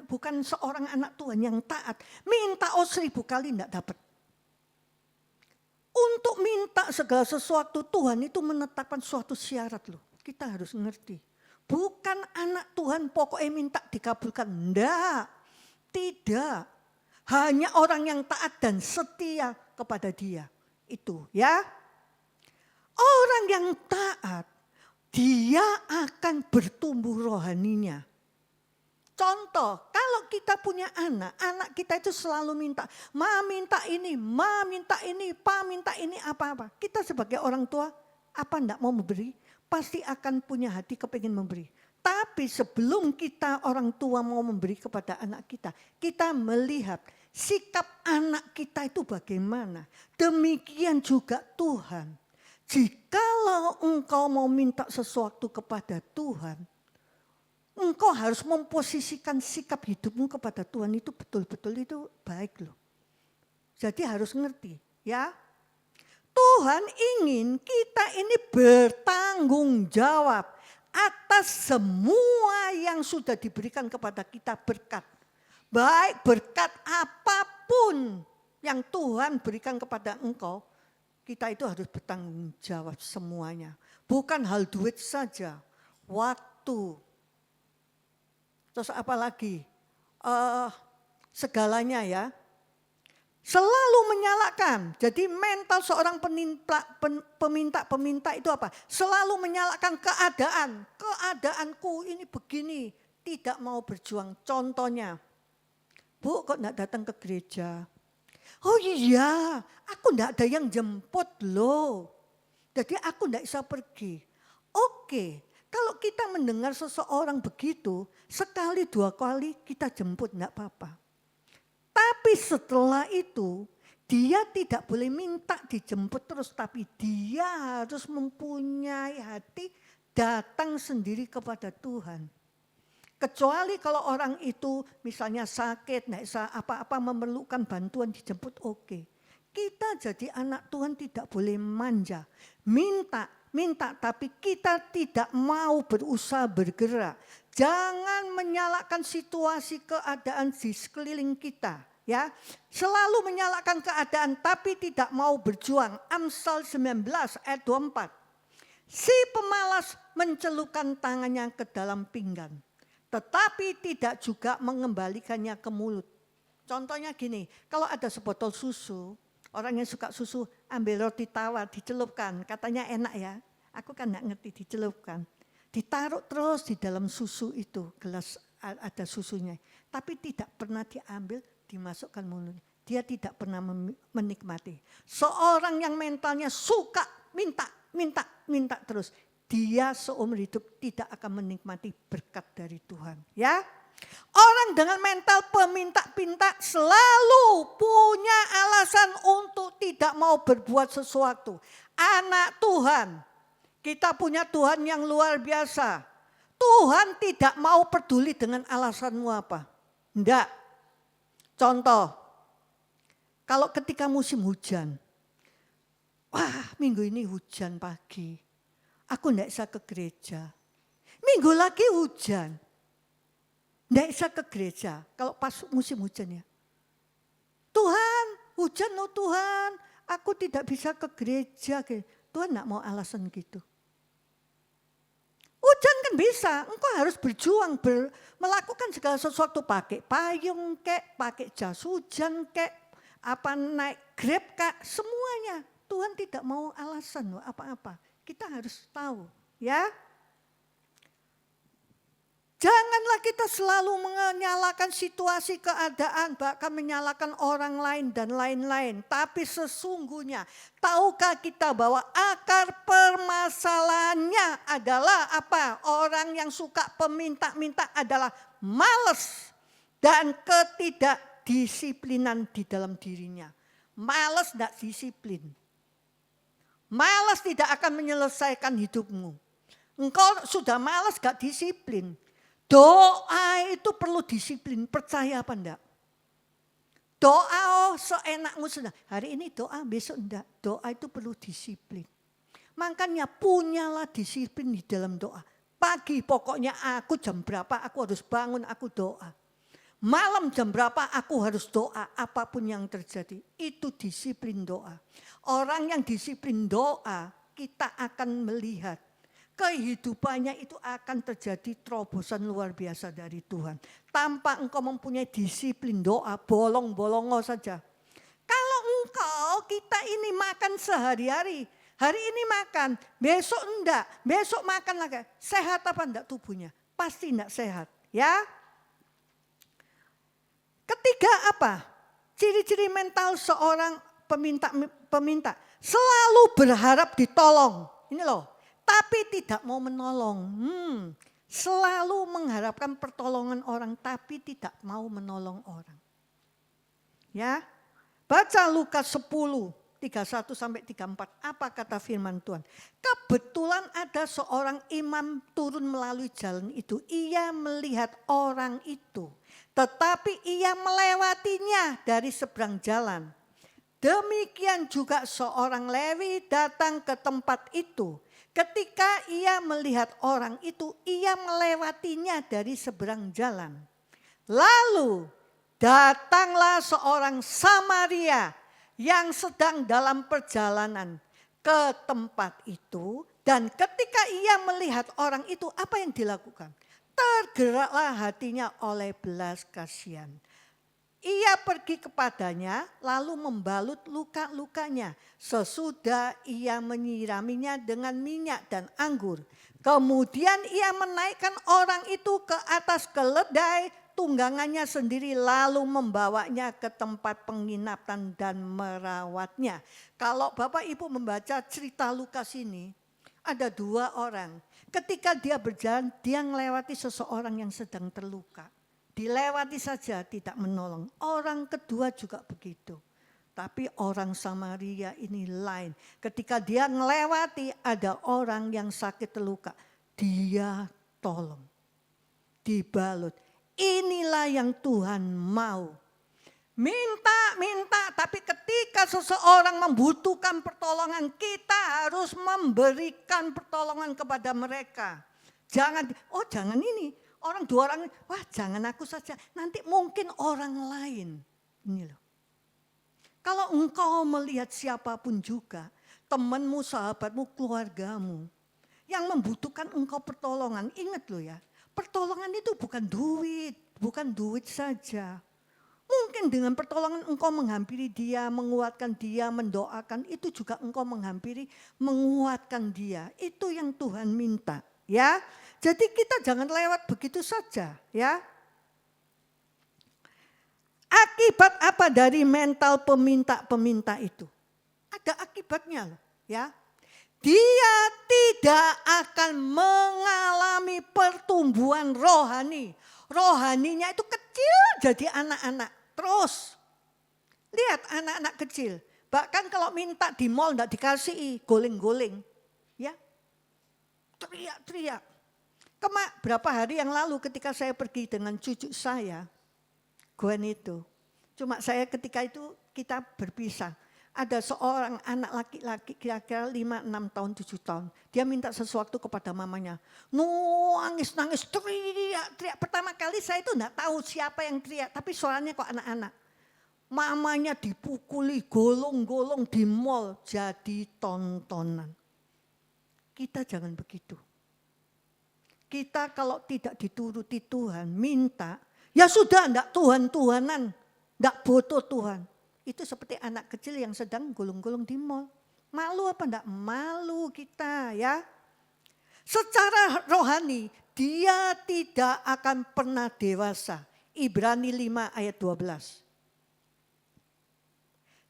bukan seorang anak Tuhan yang taat, minta 1000 kali tidak dapat. Untuk minta segala sesuatu, Tuhan itu menetapkan suatu syarat loh. Kita harus ngerti. Bukan anak Tuhan pokoknya minta dikabulkan. Tidak. Hanya orang yang taat dan setia kepada Dia. Itu ya. Orang yang taat, dia akan bertumbuh rohaninya. Contoh, kalau kita punya anak kita itu selalu minta, ma minta ini, pa minta ini, apa-apa. Kita sebagai orang tua, apa enggak mau memberi, pasti akan punya hati kepingin memberi. Tapi sebelum kita orang tua mau memberi kepada anak kita melihat sikap anak kita itu bagaimana. Demikian juga Tuhan. Jikalau engkau mau minta sesuatu kepada Tuhan, engkau harus memposisikan sikap hidupmu kepada Tuhan itu betul-betul itu baik loh. Jadi harus ngerti ya. Tuhan ingin kita ini bertanggung jawab atas semua yang sudah diberikan kepada kita berkat. Baik berkat apapun yang Tuhan berikan kepada engkau, kita itu harus bertanggung jawab semuanya. Bukan hal duit saja, waktu. Terus apa lagi? Segalanya ya. Selalu menyalahkan. Jadi mental seorang peminta itu apa? Selalu menyalahkan keadaan. Keadaanku ini begini. Tidak mau berjuang. Contohnya, Bu kok enggak datang ke gereja? Oh iya, aku enggak ada yang jemput loh. Jadi aku enggak bisa pergi. Oke. Kalau kita mendengar seseorang begitu, sekali 2 kali kita jemput enggak apa-apa. Tapi setelah itu, dia tidak boleh minta dijemput terus, tapi dia harus mempunyai hati datang sendiri kepada Tuhan. Kecuali kalau orang itu misalnya sakit, enggak bisa apa-apa memerlukan bantuan dijemput, oke. Kita jadi anak Tuhan tidak boleh manja, minta, tapi kita tidak mau berusaha bergerak. Jangan menyalahkan situasi keadaan di sekeliling kita. Ya, selalu menyalahkan keadaan tapi tidak mau berjuang. Amsal 19 ayat 24. Si pemalas mencelupkan tangannya ke dalam pinggan, tetapi tidak juga mengembalikannya ke mulut. Contohnya gini, kalau ada sebotol susu, orang yang suka susu ambil roti tawar, dicelupkan, katanya enak ya. Aku kan enggak ngerti dicelupkan. Ditaruh terus di dalam susu itu, gelas ada susunya. Tapi tidak pernah diambil, dimasukkan mulut. Dia tidak pernah menikmati. Seorang yang mentalnya suka minta terus. Dia seumur hidup tidak akan menikmati berkat dari Tuhan. Ya. Orang dengan mental peminta-pinta selalu punya alasan untuk tidak mau berbuat sesuatu. Anak Tuhan, kita punya Tuhan yang luar biasa. Tuhan tidak mau peduli dengan alasanmu apa. Enggak. Contoh, kalau ketika musim hujan, wah minggu ini hujan pagi, aku enggak bisa ke gereja. Minggu lagi hujan. Nggak bisa ke gereja kalau pas musim hujan ya. Tuhan, hujan loh Tuhan, aku tidak bisa ke gereja. Tuhan enggak mau alasan gitu. Hujan kan bisa, engkau harus berjuang, melakukan segala sesuatu, pakai payung kek, pakai jas hujan kek, naik Grab kek, semuanya. Tuhan tidak mau alasan loh apa-apa. Kita harus tahu ya. Janganlah kita selalu menyalahkan situasi keadaan, bahkan menyalahkan orang lain dan lain-lain. Tapi sesungguhnya, tahukah kita bahwa akar permasalahannya adalah apa? Orang yang suka peminta-minta adalah malas dan ketidakdisiplinan di dalam dirinya. Malas tidak disiplin. Malas tidak akan menyelesaikan hidupmu. Engkau sudah malas gak disiplin. Doa itu perlu disiplin, percaya apa enggak? Doa seenakmu sudah. Hari ini doa, besok enggak. Doa itu perlu disiplin. Makanya punyalah disiplin di dalam doa. Pagi pokoknya aku jam berapa aku harus bangun, aku doa. Malam jam berapa aku harus doa, apapun yang terjadi. Itu disiplin doa. Orang yang disiplin doa, kita akan melihat kehidupannya itu akan terjadi terobosan luar biasa dari Tuhan. Tanpa engkau mempunyai disiplin doa, bolong-bolongo saja. Kalau engkau, kita ini makan sehari-hari. Hari ini makan, besok enggak, besok makan lagi. Sehat apa enggak tubuhnya? Pasti enggak sehat, ya. Ketiga apa? Ciri-ciri mental seorang peminta. Selalu berharap ditolong. Ini loh. Tapi tidak mau menolong. Selalu mengharapkan pertolongan orang tapi tidak mau menolong orang. Ya. Baca Lukas 10, 31 sampai 34. Apa kata firman Tuhan? Kebetulan ada seorang imam turun melalui jalan itu. Ia melihat orang itu. Tetapi ia melewatinya dari seberang jalan. Demikian juga seorang Lewi datang ke tempat itu. Ketika ia melihat orang itu, ia melewatinya dari seberang jalan. Lalu datanglah seorang Samaria yang sedang dalam perjalanan ke tempat itu. Dan ketika ia melihat orang itu, apa yang dilakukan? Tergeraklah hatinya oleh belas kasihan. Ia pergi kepadanya lalu membalut luka-lukanya. Sesudah ia menyiraminya dengan minyak dan anggur. Kemudian ia menaikkan orang itu ke atas keledai tunggangannya sendiri lalu membawanya ke tempat penginapan dan merawatnya. Kalau Bapak Ibu membaca cerita Lukas ini, ada dua orang. Ketika dia berjalan, dia melewati seseorang yang sedang terluka. Dilewati saja tidak menolong. Orang kedua juga begitu. Tapi orang Samaria ini lain. Ketika dia melewati ada orang yang sakit terluka. Dia tolong. Dibalut. Inilah yang Tuhan mau. Minta, tapi ketika seseorang membutuhkan pertolongan, kita harus memberikan pertolongan kepada mereka. Jangan ini. Orang dua orang, wah jangan aku saja, nanti mungkin orang lain. Ini loh. Kalau engkau melihat siapapun juga, temanmu, sahabatmu, keluargamu, yang membutuhkan engkau pertolongan, ingat loh ya, pertolongan itu bukan duit saja. Mungkin dengan pertolongan engkau menghampiri dia, menguatkan dia, mendoakan, itu juga engkau menghampiri, menguatkan dia. Itu yang Tuhan minta, ya. Jadi kita jangan lewat begitu saja, ya. Akibat apa dari mental peminta itu? Ada akibatnya loh, ya. Dia tidak akan mengalami pertumbuhan rohani. Rohaninya itu kecil jadi anak-anak. Terus lihat anak-anak kecil. Bahkan kalau minta di mall enggak dikasih, goling-goling. Ya. Teriak-teriak. Berapa hari yang lalu ketika saya pergi dengan cucu saya, Gwen itu. Cuma saya ketika itu kita berpisah. Ada seorang anak laki-laki kira-kira 5, 6 tahun, 7 tahun. Dia minta sesuatu kepada mamanya. Nangis, teriak. Pertama kali saya itu enggak tahu siapa yang teriak. Tapi suaranya kok anak-anak. mamanya dipukuli, golong-golong di mall jadi tontonan. Kita jangan begitu. Kita kalau tidak dituruti Tuhan, minta, ya sudah enggak Tuhan-Tuhanan, enggak butuh Tuhan. Itu seperti anak kecil yang sedang golong-golong di mall. Malu apa enggak? Malu kita ya. Secara rohani dia tidak akan pernah dewasa. Ibrani 5 ayat 12.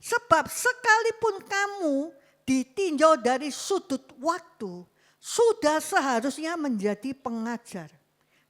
Sebab sekalipun kamu ditinjau dari sudut waktu, sudah seharusnya menjadi pengajar.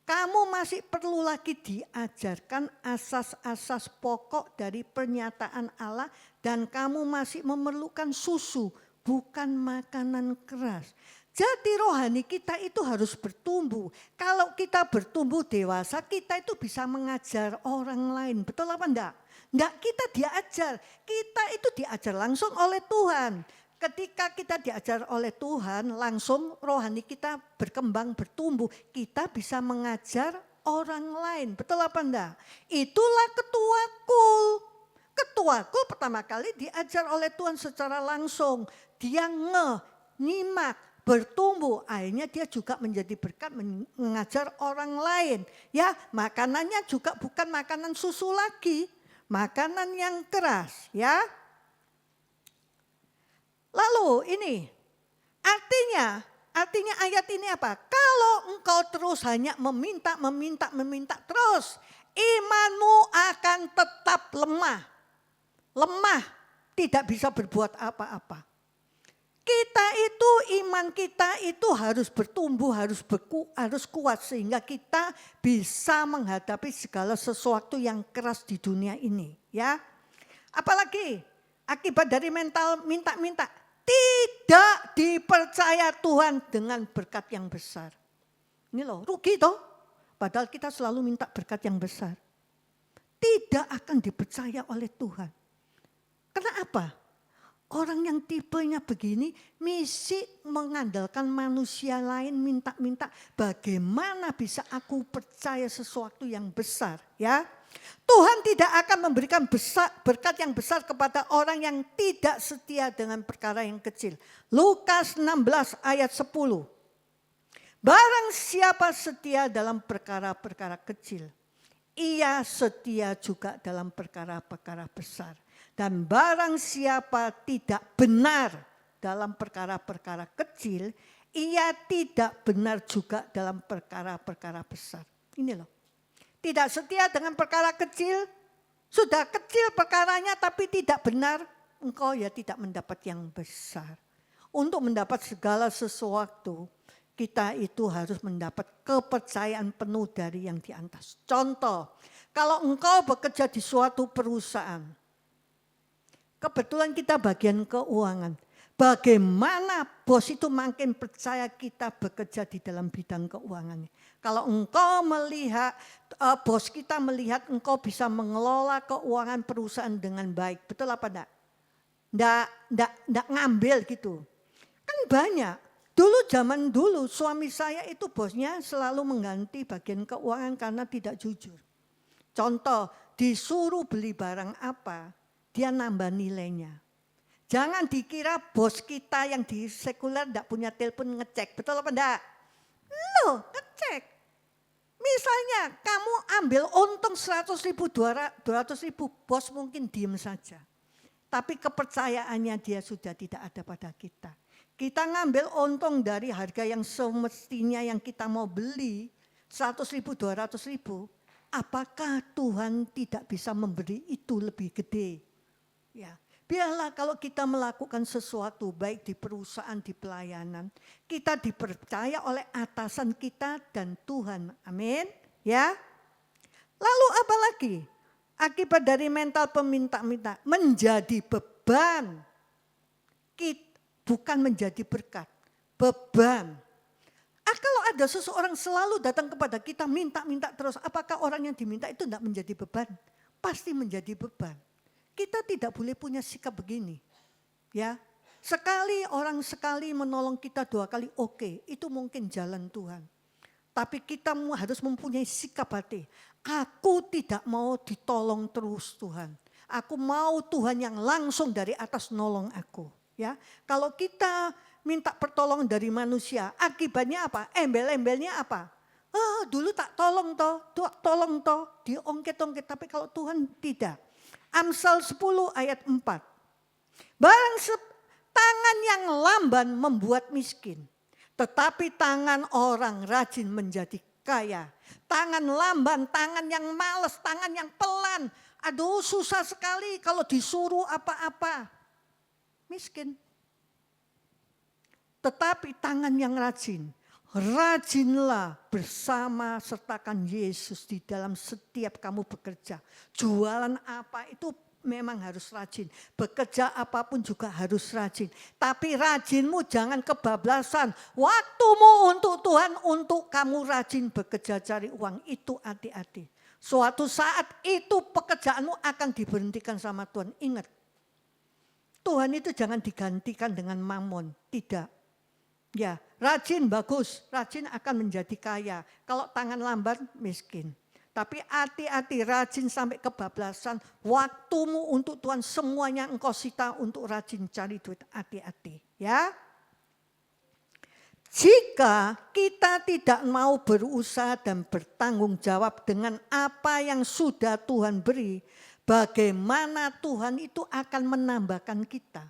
Kamu masih perlu lagi diajarkan asas-asas pokok dari pernyataan Allah dan kamu masih memerlukan susu, bukan makanan keras. Jadi rohani kita itu harus bertumbuh. Kalau kita bertumbuh dewasa, kita itu bisa mengajar orang lain. Betul apa enggak? Enggak, kita diajar. Kita itu diajar langsung oleh Tuhan. Ketika kita diajar oleh Tuhan, langsung rohani kita berkembang, bertumbuh. Kita bisa mengajar orang lain. Betul apa enggak? Itulah ketua kul. Ketua kul pertama kali diajar oleh Tuhan secara langsung. Dia nyimak, bertumbuh, akhirnya dia juga menjadi berkat mengajar orang lain. Ya, makanannya juga bukan makanan susu lagi, makanan yang keras, ya. Lalu ini artinya ayat ini apa? Kalau engkau terus hanya meminta terus, imanmu akan tetap lemah. Lemah, tidak bisa berbuat apa-apa. Kita itu, iman kita itu harus bertumbuh, harus kuat sehingga kita bisa menghadapi segala sesuatu yang keras di dunia ini, ya. Apalagi akibat dari mental minta-minta, tidak dipercaya Tuhan dengan berkat yang besar. Ini loh, rugi toh. Padahal kita selalu minta berkat yang besar. Tidak akan dipercaya oleh Tuhan. Kenapa? Orang yang tipenya begini mesti mengandalkan manusia lain, minta-minta bagaimana bisa aku percaya sesuatu yang besar, ya. Tuhan tidak akan memberikan berkat yang besar kepada orang yang tidak setia dengan perkara yang kecil. Lukas 16 ayat 10. Barang siapa setia dalam perkara-perkara kecil, ia setia juga dalam perkara-perkara besar. Dan barang siapa tidak benar dalam perkara-perkara kecil, ia tidak benar juga dalam perkara-perkara besar. Ini loh. Tidak setia dengan perkara kecil, sudah kecil perkaranya tapi tidak benar, engkau ya tidak mendapat yang besar. Untuk mendapat segala sesuatu, kita itu harus mendapat kepercayaan penuh dari yang di atas. Contoh, kalau engkau bekerja di suatu perusahaan, kebetulan kita bagian keuangan. Bagaimana bos itu makin percaya kita bekerja di dalam bidang keuangannya. Kalau engkau melihat, bos kita melihat engkau bisa mengelola keuangan perusahaan dengan baik. Betul apa enggak? Enggak ngambil gitu. Kan banyak. Zaman dulu suami saya itu bosnya selalu mengganti bagian keuangan karena tidak jujur. Contoh, disuruh beli barang apa, dia nambah nilainya. Jangan dikira bos kita yang di sekuler enggak punya telepon ngecek. Betul apa enggak? Loh, ngecek. Misalnya kamu ambil untung 100 ribu, 200 ribu, bos mungkin diem saja. Tapi kepercayaannya dia sudah tidak ada pada kita. Kita ngambil untung dari harga yang semestinya yang kita mau beli, 100 ribu, 200 ribu. Apakah Tuhan tidak bisa memberi itu lebih gede? Ya. Biarlah kalau kita melakukan sesuatu baik di perusahaan, di pelayanan, kita dipercaya oleh atasan kita dan Tuhan. Amin. Ya. Lalu apa lagi? Akibat dari mental peminta-minta menjadi beban. Bukan menjadi berkat, beban. Kalau ada seseorang selalu datang kepada kita minta-minta terus, apakah orang yang diminta itu tidak menjadi beban? Pasti menjadi beban. Kita tidak boleh punya sikap begini. Ya, sekali menolong kita 2 kali, oke, itu mungkin jalan Tuhan. Tapi kita harus mempunyai sikap hati. Aku tidak mau ditolong terus Tuhan. Aku mau Tuhan yang langsung dari atas nolong aku. Ya, kalau kita minta pertolongan dari manusia, akibatnya apa? Embel-embelnya apa? Dulu tak tolong toh, diongket-ongket. Tapi kalau Tuhan tidak. Amsal 10 ayat 4. Barang tangan yang lamban membuat miskin, tetapi tangan orang rajin menjadi kaya. Tangan lamban, tangan yang malas, tangan yang pelan. Aduh, susah sekali kalau disuruh apa-apa. Miskin. Tetapi tangan yang rajin, rajinlah bersama sertakan Yesus di dalam setiap kamu bekerja. Jualan apa itu memang harus rajin. Bekerja apapun juga harus rajin. Tapi rajinmu jangan kebablasan. Waktumu untuk Tuhan, untuk kamu rajin bekerja cari uang. Itu hati-hati. Suatu saat itu pekerjaanmu akan diberhentikan sama Tuhan. Ingat, Tuhan itu jangan digantikan dengan mamon. Tidak. Ya, rajin bagus. Rajin akan menjadi kaya. Kalau tangan lambat miskin. Tapi hati-hati, rajin sampai kebablasan. Waktumu untuk Tuhan semuanya engkau sita untuk rajin cari duit. Hati-hati ya. Jika kita tidak mau berusaha dan bertanggung jawab dengan apa yang sudah Tuhan beri, bagaimana Tuhan itu akan menambahkan kita?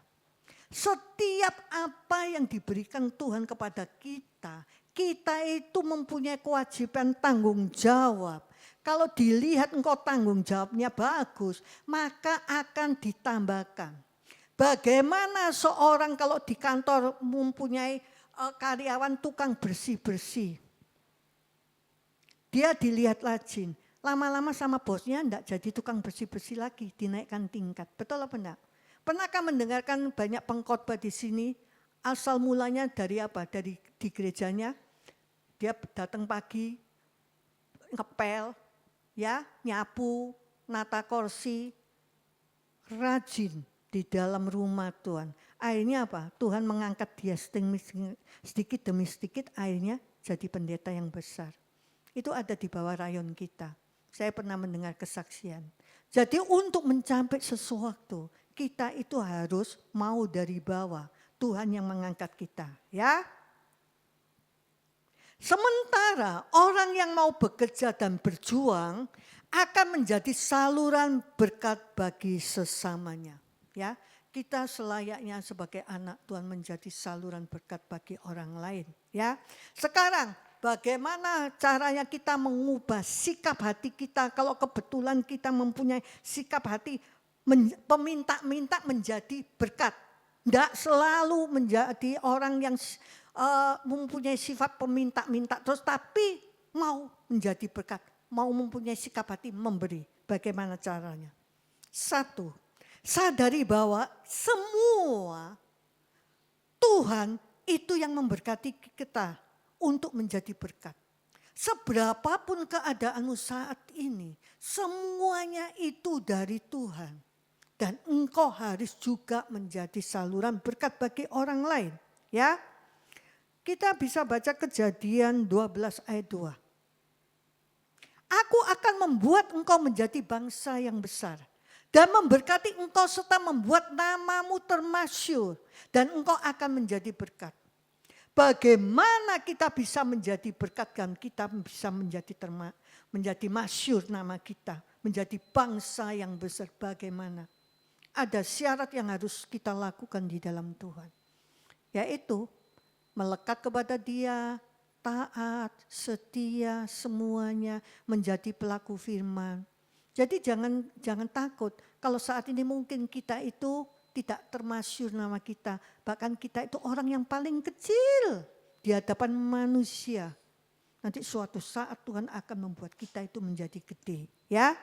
Setiap apa yang diberikan Tuhan kepada kita, kita itu mempunyai kewajiban tanggung jawab. Kalau dilihat engkau tanggung jawabnya bagus, maka akan ditambahkan. Bagaimana seorang kalau di kantor mempunyai karyawan tukang bersih-bersih. Dia dilihat rajin. Lama-lama sama bosnya enggak jadi tukang bersih-bersih lagi, dinaikkan tingkat. Betul apa enggak? Pernahkah mendengarkan banyak pengkhotbah di sini? Asal mulanya dari apa? Dari di gerejanya. Dia datang pagi, ngepel, ya, nyapu, nata kursi, rajin di dalam rumah Tuhan. Akhirnya apa? Tuhan mengangkat dia sedikit demi sedikit, akhirnya jadi pendeta yang besar. Itu ada di bawah rayon kita. Saya pernah mendengar kesaksian. Jadi untuk mencapai sesuatu, kita itu harus mau dari bawah. Tuhan yang mengangkat kita, ya. Sementara orang yang mau bekerja dan berjuang akan menjadi saluran berkat bagi sesamanya. Ya, kita selayaknya sebagai anak Tuhan menjadi saluran berkat bagi orang lain. Ya, sekarang bagaimana caranya kita mengubah sikap hati kita kalau kebetulan kita mempunyai sikap hati peminta-minta menjadi berkat. Tidak selalu menjadi orang yang mempunyai sifat peminta-minta terus tapi mau menjadi berkat, mau mempunyai sikap hati memberi. Bagaimana caranya? 1, sadari bahwa semua Tuhan itu yang memberkati kita untuk menjadi berkat. Seberapapun keadaanmu saat ini, semuanya itu dari Tuhan. Dan engkau harus juga menjadi saluran berkat bagi orang lain. Ya. Kita bisa baca Kejadian 12 ayat 2. Aku akan membuat engkau menjadi bangsa yang besar. Dan memberkati engkau serta membuat namamu termasyhur. Dan engkau akan menjadi berkat. Bagaimana kita bisa menjadi berkat dan kita bisa menjadi masyhur nama kita. Menjadi bangsa yang besar. Bagaimana? Ada syarat yang harus kita lakukan di dalam Tuhan. Yaitu melekat kepada Dia, taat, setia, semuanya menjadi pelaku firman. Jadi jangan takut kalau saat ini mungkin kita itu tidak termasyhur nama kita. Bahkan kita itu orang yang paling kecil di hadapan manusia. Nanti suatu saat Tuhan akan membuat kita itu menjadi gede. Ya.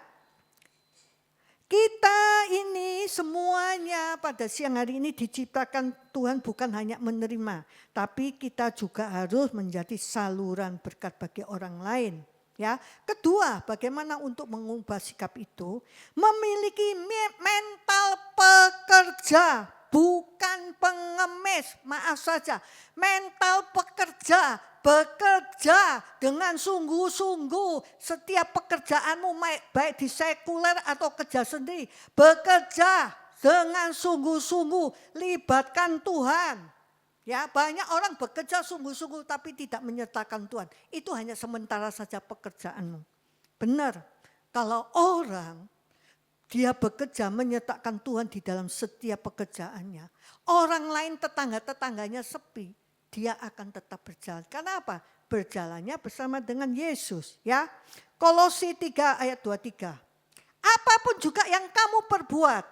Kita ini semuanya pada siang hari ini diciptakan Tuhan bukan hanya menerima. Tapi kita juga harus menjadi saluran berkat bagi orang lain. Ya, kedua, bagaimana untuk mengubah sikap itu? Memiliki mental pekerja, bukan pengemis. Maaf saja, mental pekerja, bekerja dengan sungguh-sungguh. Setiap pekerjaanmu baik di sekuler atau kerja sendiri, bekerja dengan sungguh-sungguh, libatkan Tuhan. Ya, banyak orang bekerja sungguh-sungguh tapi tidak menyertakan Tuhan. Itu hanya sementara saja pekerjaanmu. Benar, kalau orang dia bekerja menyertakan Tuhan di dalam setiap pekerjaannya, orang lain tetangga-tetangganya sepi, dia akan tetap berjalan. Karena apa? Berjalannya bersama dengan Yesus. Ya, Kolose 3 ayat 23. Apapun juga yang kamu perbuat,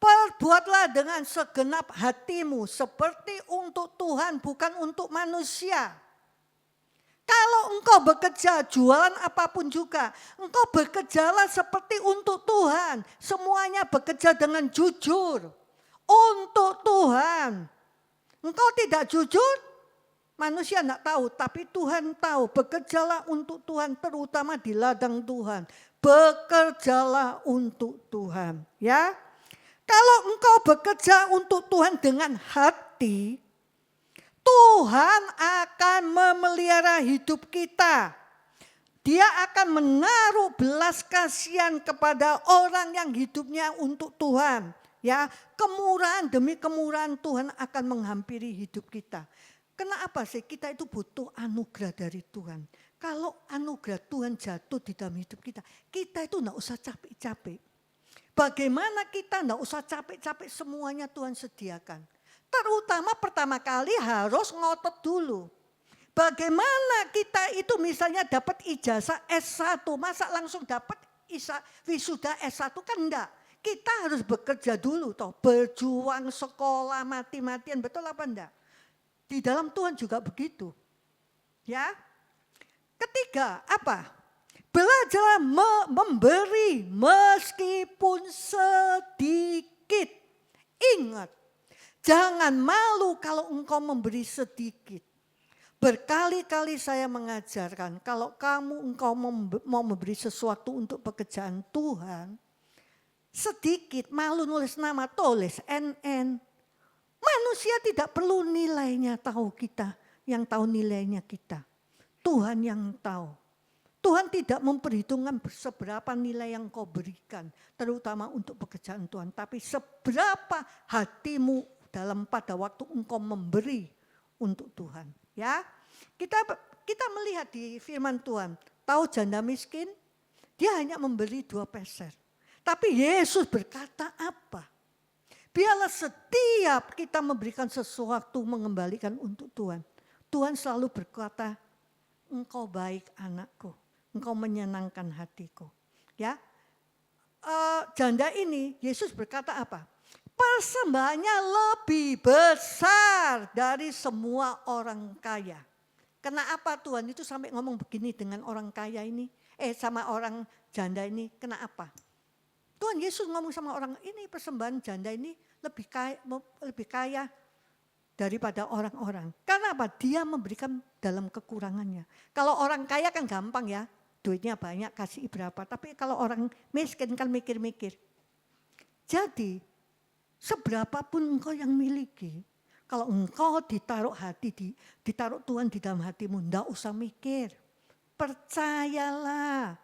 perbuatlah dengan segenap hatimu seperti untuk Tuhan, bukan untuk manusia. Kalau engkau bekerja, jualan apapun juga, engkau bekerjalah seperti untuk Tuhan. Semuanya bekerja dengan jujur untuk Tuhan. Engkau tidak jujur, manusia tidak tahu, tapi Tuhan tahu. Bekerjalah untuk Tuhan, terutama di ladang Tuhan. Bekerjalah untuk Tuhan, ya. Kalau engkau bekerja untuk Tuhan dengan hati, Tuhan akan memelihara hidup kita. Dia akan menaruh belas kasihan kepada orang yang hidupnya untuk Tuhan. Ya, kemurahan demi kemurahan Tuhan akan menghampiri hidup kita. Kenapa sih kita itu butuh anugerah dari Tuhan? Kalau anugerah Tuhan jatuh di dalam hidup kita, kita itu enggak usah capek-capek. Bagaimana kita enggak usah capek-capek, semuanya Tuhan sediakan. Terutama pertama kali harus ngotot dulu. Bagaimana kita itu misalnya dapat ijazah S1, masa langsung dapat wisuda S1 kan enggak. Kita harus bekerja dulu toh, berjuang sekolah mati-matian, betul apa enggak? Di dalam Tuhan juga begitu. Ya. Ketiga, apa? Belajarlah memberi meskipun sedikit. Ingat, jangan malu kalau engkau memberi sedikit. Berkali-kali saya mengajarkan, kalau engkau mau memberi sesuatu untuk pekerjaan Tuhan, sedikit, malu nulis nama, tulis NN. Manusia tidak perlu nilainya tahu kita, yang tahu nilainya kita. Tuhan yang tahu. Tuhan tidak memperhitungkan seberapa nilai yang kau berikan, terutama untuk pekerjaan Tuhan. Tapi seberapa hatimu pada waktu engkau memberi untuk Tuhan. Ya, kita melihat di firman Tuhan, tahu janda miskin, dia hanya memberi 2 peser. Tapi Yesus berkata apa? Biarlah setiap kita memberikan sesuatu mengembalikan untuk Tuhan. Tuhan selalu berkata, engkau baik anakku. Engkau menyenangkan hatiku. Ya, janda ini Yesus berkata apa? Persembahannya lebih besar dari semua orang kaya. Kenapa Tuhan itu sampai ngomong begini dengan orang kaya ini? Sama orang janda ini, kenapa? Tuhan Yesus ngomong sama orang ini, persembahan janda ini lebih kaya daripada orang-orang. Karena apa? Dia memberikan dalam kekurangannya. Kalau orang kaya kan gampang ya. Duitnya banyak, kasih berapa. Tapi kalau orang miskin kan mikir-mikir. Jadi, seberapapun engkau yang miliki, kalau engkau ditaruh ditaruh Tuhan di dalam hatimu, enggak usah mikir. Percayalah,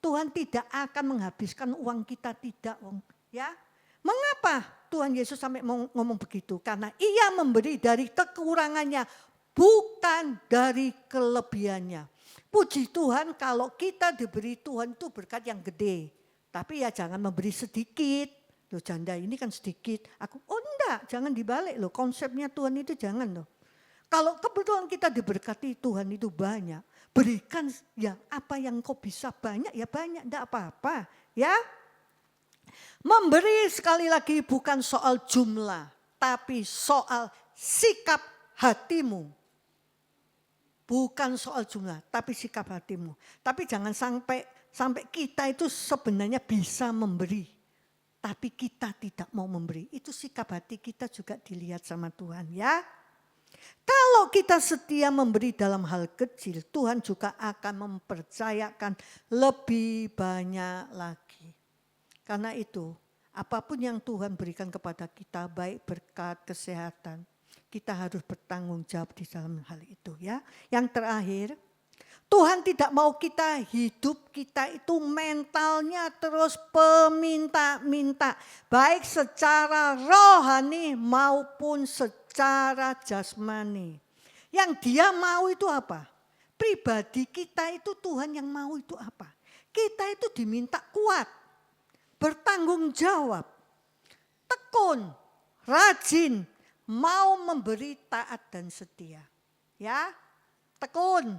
Tuhan tidak akan menghabiskan uang kita, tidak. Ya, mengapa Tuhan Yesus sampai ngomong begitu? Karena Ia memberi dari kekurangannya, bukan dari kelebihannya. Puji Tuhan kalau kita diberi Tuhan itu berkat yang gede. Tapi ya jangan memberi sedikit. Loh janda ini kan sedikit. Enggak, jangan dibalik loh. Konsepnya Tuhan itu jangan loh. Kalau kebetulan kita diberkati Tuhan itu banyak. Berikan ya apa yang kau bisa banyak ya banyak. Enggak apa-apa ya. Memberi sekali lagi bukan soal jumlah. Tapi soal sikap hatimu. Bukan soal jumlah, tapi sikap hatimu. Tapi jangan sampai kita itu sebenarnya bisa memberi. Tapi kita tidak mau memberi. Itu sikap hati kita juga dilihat sama Tuhan ya. Kalau kita setia memberi dalam hal kecil, Tuhan juga akan mempercayakan lebih banyak lagi. Karena itu, apapun yang Tuhan berikan kepada kita, baik berkat, kesehatan, Kita harus bertanggung jawab di dalam hal itu ya. Yang terakhir, Tuhan tidak mau kita hidup kita itu mentalnya terus peminta-minta. Baik secara rohani maupun secara jasmani. Yang dia mau itu apa? Pribadi kita itu Tuhan yang mau itu apa? Kita itu diminta kuat, bertanggung jawab, tekun, rajin, mau memberi taat dan setia. Ya, tekun,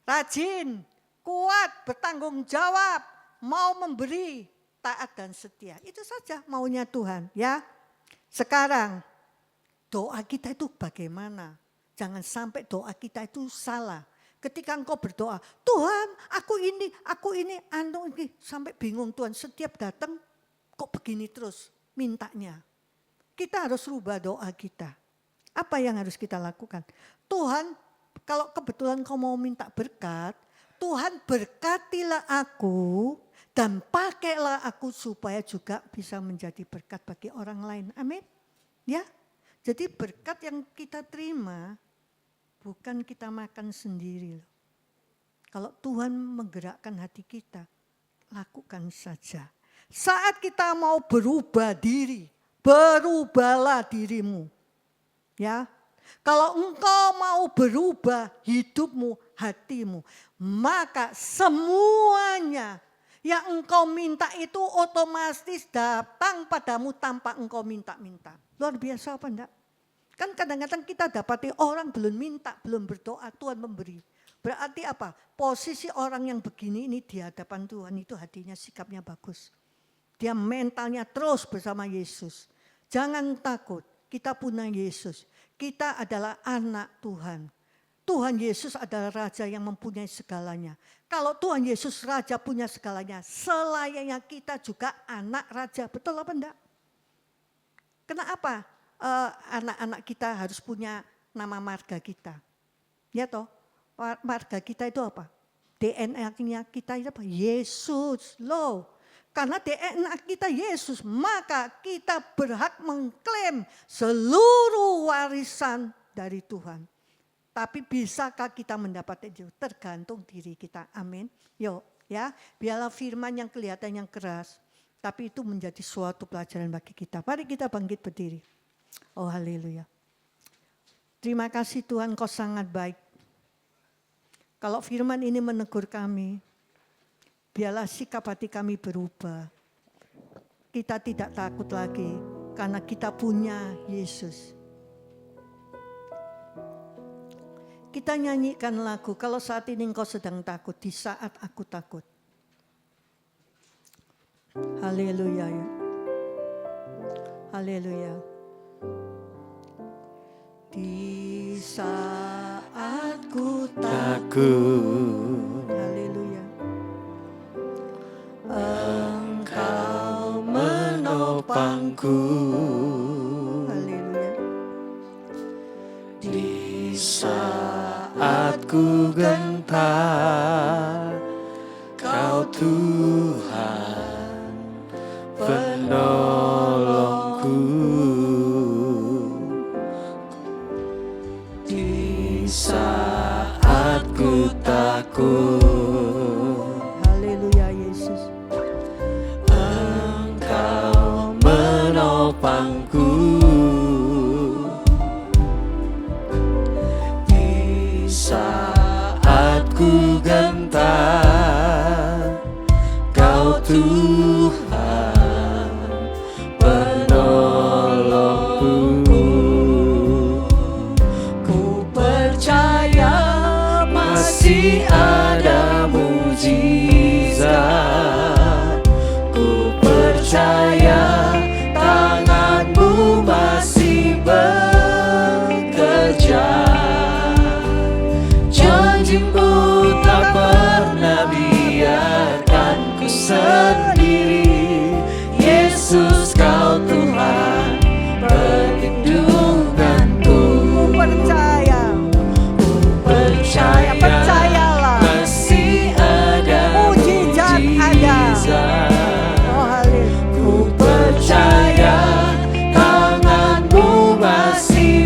rajin, kuat, bertanggung jawab, mau memberi taat dan setia. Itu saja maunya Tuhan ya. Sekarang doa kita itu bagaimana? Jangan sampai doa kita itu salah. Ketika engkau berdoa, Tuhan aku ini, sampai bingung Tuhan. Setiap datang kok begini terus mintanya. Kita harus rubah doa kita. Apa yang harus kita lakukan? Tuhan, kalau kebetulan kau mau minta berkat, Tuhan berkatilah aku dan pakailah aku supaya juga bisa menjadi berkat bagi orang lain. Amin. Ya. Jadi berkat yang kita terima bukan kita makan sendiri loh. Kalau Tuhan menggerakkan hati kita, lakukan saja. Saat kita mau berubah diri, berubahlah dirimu. Ya. Kalau engkau mau berubah hidupmu, hatimu, maka semuanya yang engkau minta itu otomatis datang padamu tanpa engkau minta-minta. Luar biasa apa enggak? Kan kadang-kadang kita dapati orang belum minta, belum berdoa, Tuhan memberi. Berarti apa? Posisi orang yang begini ini di hadapan Tuhan itu hatinya, sikapnya bagus. Dia mentalnya terus bersama Yesus. Jangan takut, kita punya Yesus. Kita adalah anak Tuhan. Tuhan Yesus adalah Raja yang mempunyai segalanya. Kalau Tuhan Yesus Raja punya segalanya, selayaknya kita juga anak Raja. Betul apa enggak? Kenapa anak-anak kita harus punya nama marga kita? Ya toh, marga kita itu apa? DNA-nya kita itu apa? Yesus loh. Karena DNA kita Yesus, maka kita berhak mengklaim seluruh warisan dari Tuhan. Tapi bisakah kita mendapat itu? Tergantung diri kita. Amin. Yuk ya, biarlah firman yang kelihatan yang keras, tapi itu menjadi suatu pelajaran bagi kita. Mari kita bangkit berdiri. Oh haleluya. Terima kasih Tuhan, Kau sangat baik. Kalau firman ini menegur kami, biarlah sikap hati kami berubah. Kita tidak takut lagi karena kita punya Yesus. Kita nyanyikan lagu, kalau saat ini engkau sedang takut, di saat aku takut. Haleluya. Haleluya. Di saat ku takut. Haleluya. Engkau menopangku. Haleluya. Di saat ku gentar, Kau Tuhan penolongku. Di saat ku takut. Haleluya Yesus. Engkau menopangku. Di saat ku gentar, Kau Tuhan penolongku. Ku percaya masih ada mujizat. Ku percaya tangan-Mu masih bekerja. Janji-Mu tak pernah biarkan ku sendiri. Yesus Kau Tuhan perlindunganku. Ku percaya, percayalah masih ada mujizat ada. Oh haleluya. Ku percaya tangan-Mu masih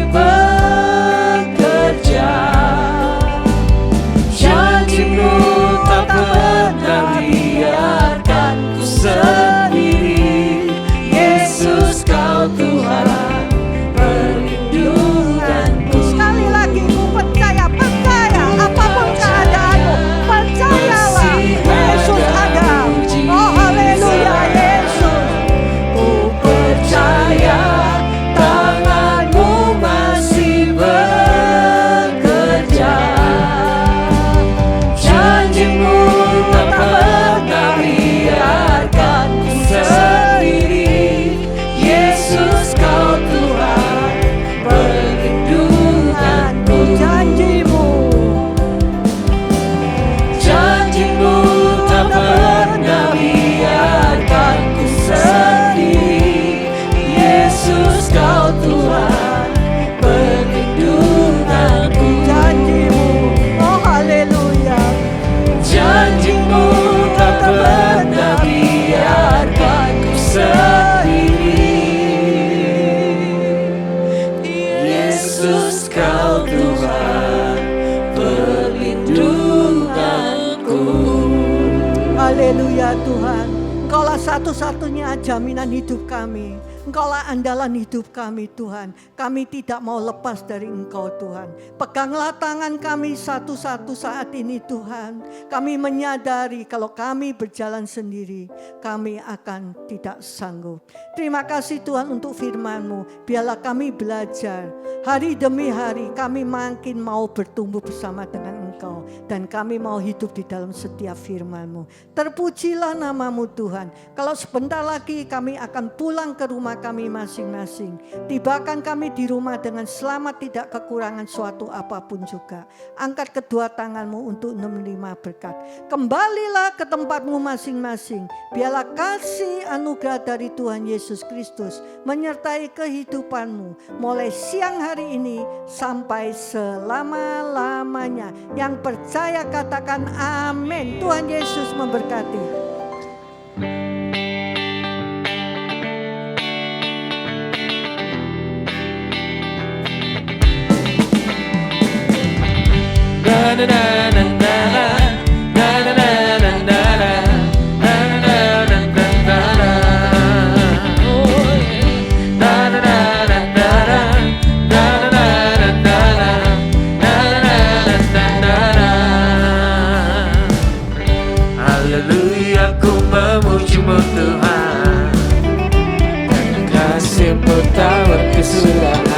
Tuhan. Engkaulah satu-satunya jaminan hidup kami. Engkaulah andalan hidup kami Tuhan. Kami tidak mau lepas dari Engkau Tuhan. Peganglah tangan kami satu-satu saat ini Tuhan. Kami menyadari kalau kami berjalan sendiri, kami akan tidak sanggup. Terima kasih Tuhan untuk firman-Mu. Biarlah kami belajar. Hari demi hari kami makin mau bertumbuh bersama dengan Engkau. Dan kami mau hidup di dalam setiap firman-Mu. Terpujilah nama-Mu Tuhan. Kalau sebentar lagi kami akan pulang ke rumah kami masing-masing. Tibakan kami di rumah dengan selamat, tidak kekurangan suatu apapun juga. Angkat kedua tanganmu untuk menerima berkat. Kembalilah ke tempatmu masing-masing. Biarlah kasih anugerah dari Tuhan Yesus Kristus menyertai kehidupanmu mulai siang hari ini sampai selama-lamanya. Yang percaya katakan amin. Tuhan Yesus memberkati. Haleluya, ku memuji-Mu Tuhan, dan kasih-Mu tak berkesudahan.